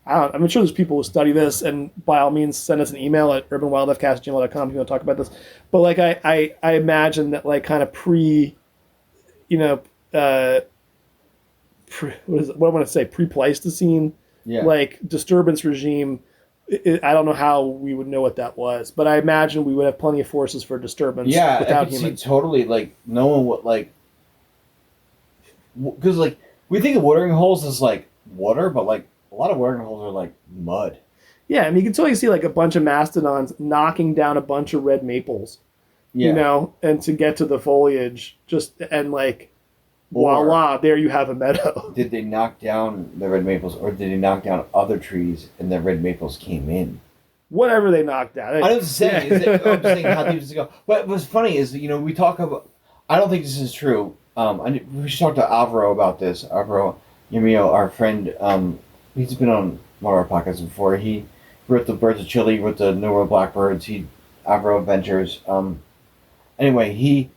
I'm sure there's people who study this, and by all means send us an email at urbanwildlifecast@gmail.com if you want to talk about this. But like I imagine that like kind of pre-Pleistocene, like disturbance regime. I don't know how we would know what that was, but I imagine we would have plenty of forces for disturbance without humans. See totally like knowing what like, because like we think of watering holes as like water, but like a lot of watering holes are like mud. Yeah, I mean, you can totally see like a bunch of mastodons knocking down a bunch of red maples, you know, and to get to the foliage, and like, voila, there you have a meadow. Did they knock down the red maples, or did they knock down other trees and the red maples came in? Whatever they knocked down. I'm just saying, I'm just saying how deep does it go? But what's funny is, you know, we talk about, I don't think this is true. We should talk to Alvaro about this. Alvaro, you know, our friend, he's been on one of our podcasts before. He wrote the Birds of Chile, wrote the New World Blackbirds. Alvaro Ventures. Anyway, he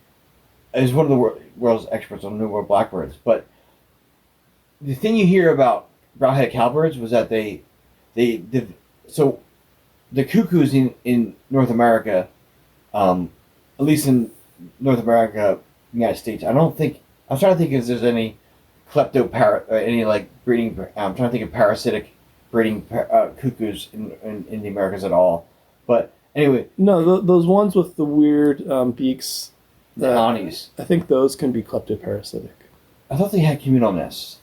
is one of the world's experts on New World Blackbirds. But the thing you hear about brown-headed cowbirds was that so the cuckoos in North America, at least in North America, United States, I was trying to think if there's any any like breeding. I'm trying to think of parasitic breeding cuckoos in the Americas at all. But anyway, no, those ones with the weird beaks, the anis. I think those can be kleptoparasitic. I thought they had communal nests.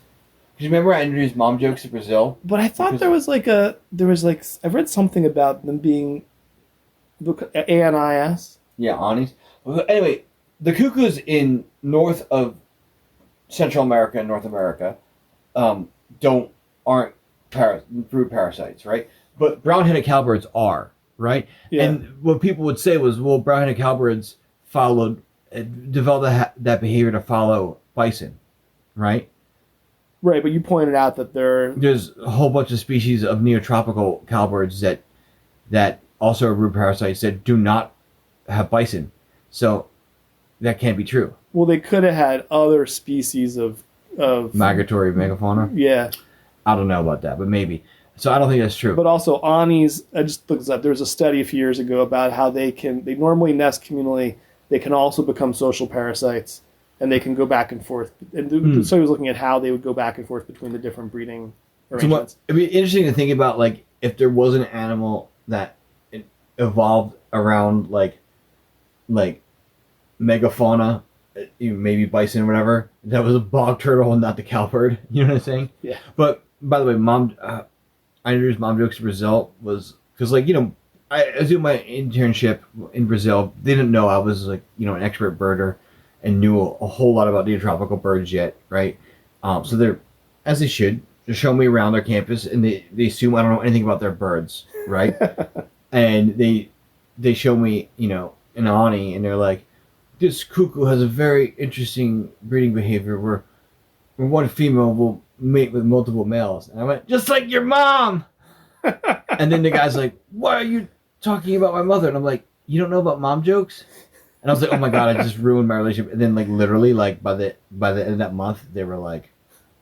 Because you remember I introduced mom jokes to Brazil? But I thought I've read something about them being ANIS. Yeah, anis. Well, anyway, the cuckoos in north of Central America and North America aren't brood parasites, right? But brown-headed cowbirds are. right? Yeah. And what people would say was, well, brown-headed cowbirds developed that behavior to follow bison, right? Right, but you pointed out that There's a whole bunch of species of neotropical cowbirds that also are root parasites that do not have bison, so that can't be true. well, they could have had other species of Migratory megafauna. yeah. I don't know about that, but maybe. So I don't think that's true. But also Anis, I just looked this up. There was a study a few years ago about how they normally nest communally. They can also become social parasites, and they can go back and forth. And the study was looking at how they would go back and forth between the different breeding arrangements. So it'd be interesting to think about, like, if there was an animal that evolved around like megafauna, maybe bison or whatever, that was a bog turtle and not the cowbird. You know what I'm saying? Yeah. But by the way, I introduced Mom Jokes to Brazil was because, like, I was doing my internship in Brazil. They didn't know I was, like, an expert birder and knew a whole lot about neotropical birds yet, right? So they're, as they should, they're showing me around their campus, and they assume I don't know anything about their birds, right? And they show me, an Ani, and they're like, this cuckoo has a very interesting breeding behavior where one female will mate with multiple males. And I went, just like your mom! And then the guy's like, why are you talking about my mother? And I'm like, you don't know about mom jokes? And I was like, oh my God, I just ruined my relationship. And then, like, literally, like, by the end of that month, they were like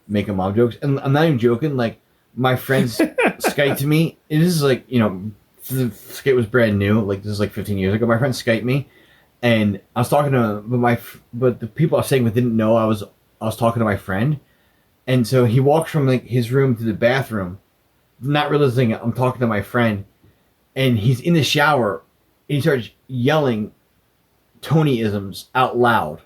making mom jokes. And I'm not even joking, like, my friends Skyped me. It is like, the skate was brand new. Like, this is like 15 years ago. My friend Skyped me, and I was talking to him, but the people I was saying with didn't know I was talking to my friend. And so he walks from, like, his room to the bathroom, not realizing I'm talking to my friend, and he's in the shower, and he starts yelling Tony-isms out loud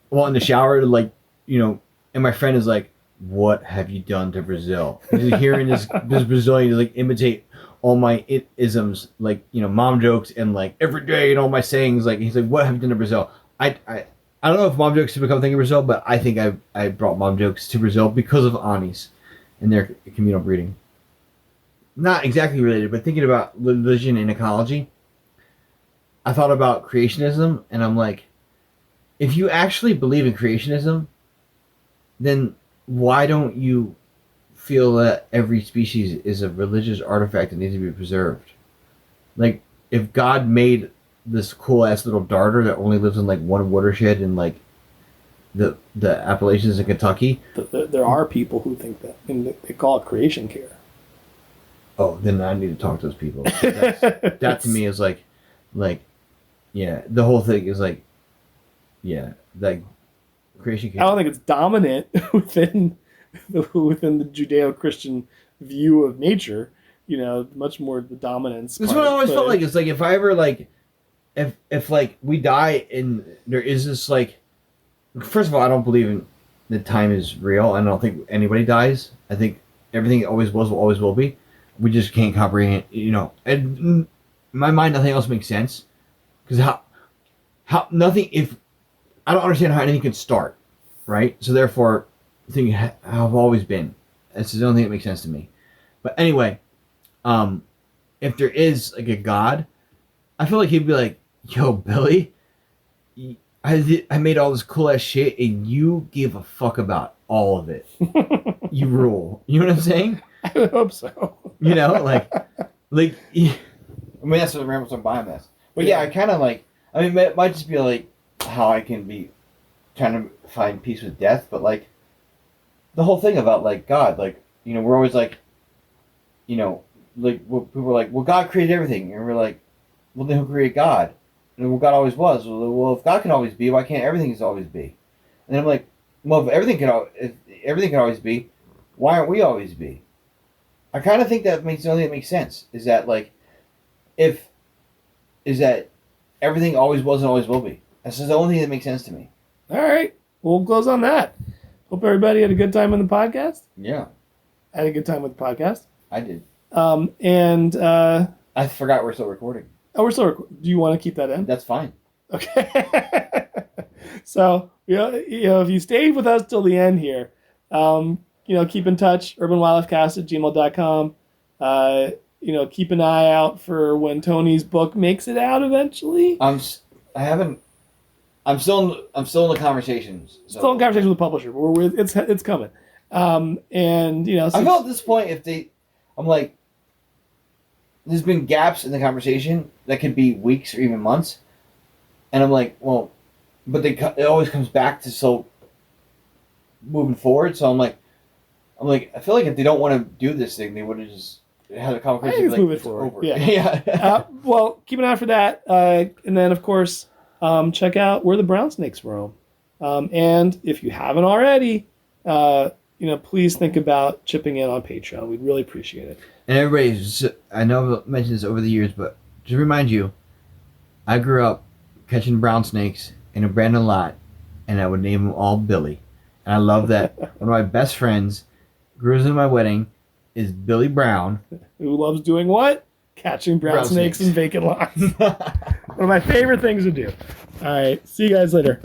while in the shower, like, and my friend is like, what have you done to Brazil? He's hearing this Brazilian, like, imitate all my isms, like, mom jokes and, like, every day and all my sayings. Like, he's like, what have you done to Brazil? I don't know if mom jokes have become a thing in Brazil, but I think I brought mom jokes to Brazil because of Anis and their communal breeding. Not exactly related, but thinking about religion and ecology, I thought about creationism, and I'm like, if you actually believe in creationism, then why don't you feel that every species is a religious artifact that needs to be preserved? Like, if God made this cool ass little darter that only lives in, like, one watershed in, like, the Appalachians in Kentucky. There are people who think that, and they call it creation care. Oh, then I need to talk to those people. That to me is like, yeah, the whole thing is like, yeah, like creation care. I don't think it's dominant within the Judeo-Christian view of nature. Much more the dominance. That's what I always felt like. It's like, if I ever, like, if like we die and there is this, like, first of all, I don't believe in that time is real. I don't think anybody dies. I think everything always was, will always will be. We just can't comprehend, And in my mind, nothing else makes sense. Because how nothing, if I don't understand how anything can start, right? So therefore, I think how I've always been. That's the only thing that makes sense to me. But anyway, if there is, like, a God, I feel like he'd be like, yo, Billy, I made all this cool ass shit, and you give a fuck about all of it. You rule. You know what I'm saying? I would hope so. Like, I mean, that's what Rambles on biomass. But yeah, I kind of like, I mean, it might just be like how I can be trying to find peace with death, but, like, the whole thing about, like, God, like, we're always like, like, people are like, well, God created everything, and we're like, well, then who created God? And well, God always was. Well, if God can always be, why can't everything always be? And then I'm like, well, if everything can always be, why aren't we always be? I kind of think that makes the only thing that makes sense is that, like, is that everything always was and always will be. That's the only thing that makes sense to me. All right, we'll close on that. Hope everybody had a good time on the podcast. Yeah, I had a good time with the podcast. I did. And I forgot we're still recording. Oh, we're still. Do you want to keep that in? That's fine. Okay. So, if you stayed with us till the end here, keep in touch, urbanwildlifecast@gmail.com. keep an eye out for when Tony's book makes it out eventually. I haven't. I'm still in the conversations. So. Still in conversation with the publisher, but it's coming. And I feel at this point I'm like, there's been gaps in the conversation that could be weeks or even months, and I'm like, well, but it always comes back to moving forward. So I'm like, I feel like if they don't want to do this thing, they would have just had a conversation. Move it forward. Over. Yeah. Well, keep an eye out for that, and then of course, check out Where the Brown Snakes Roam, and if you haven't already, please think about chipping in on Patreon. We'd really appreciate it. And everybody, I know I've mentioned this over the years, but just to remind you, I grew up catching brown snakes in a abandoned lot, and I would name them all Billy. And I love that one of my best friends, groom in my wedding, is Billy Brown. Who loves doing what? Catching brown snakes in vacant lots. One of my favorite things to do. All right. See you guys later.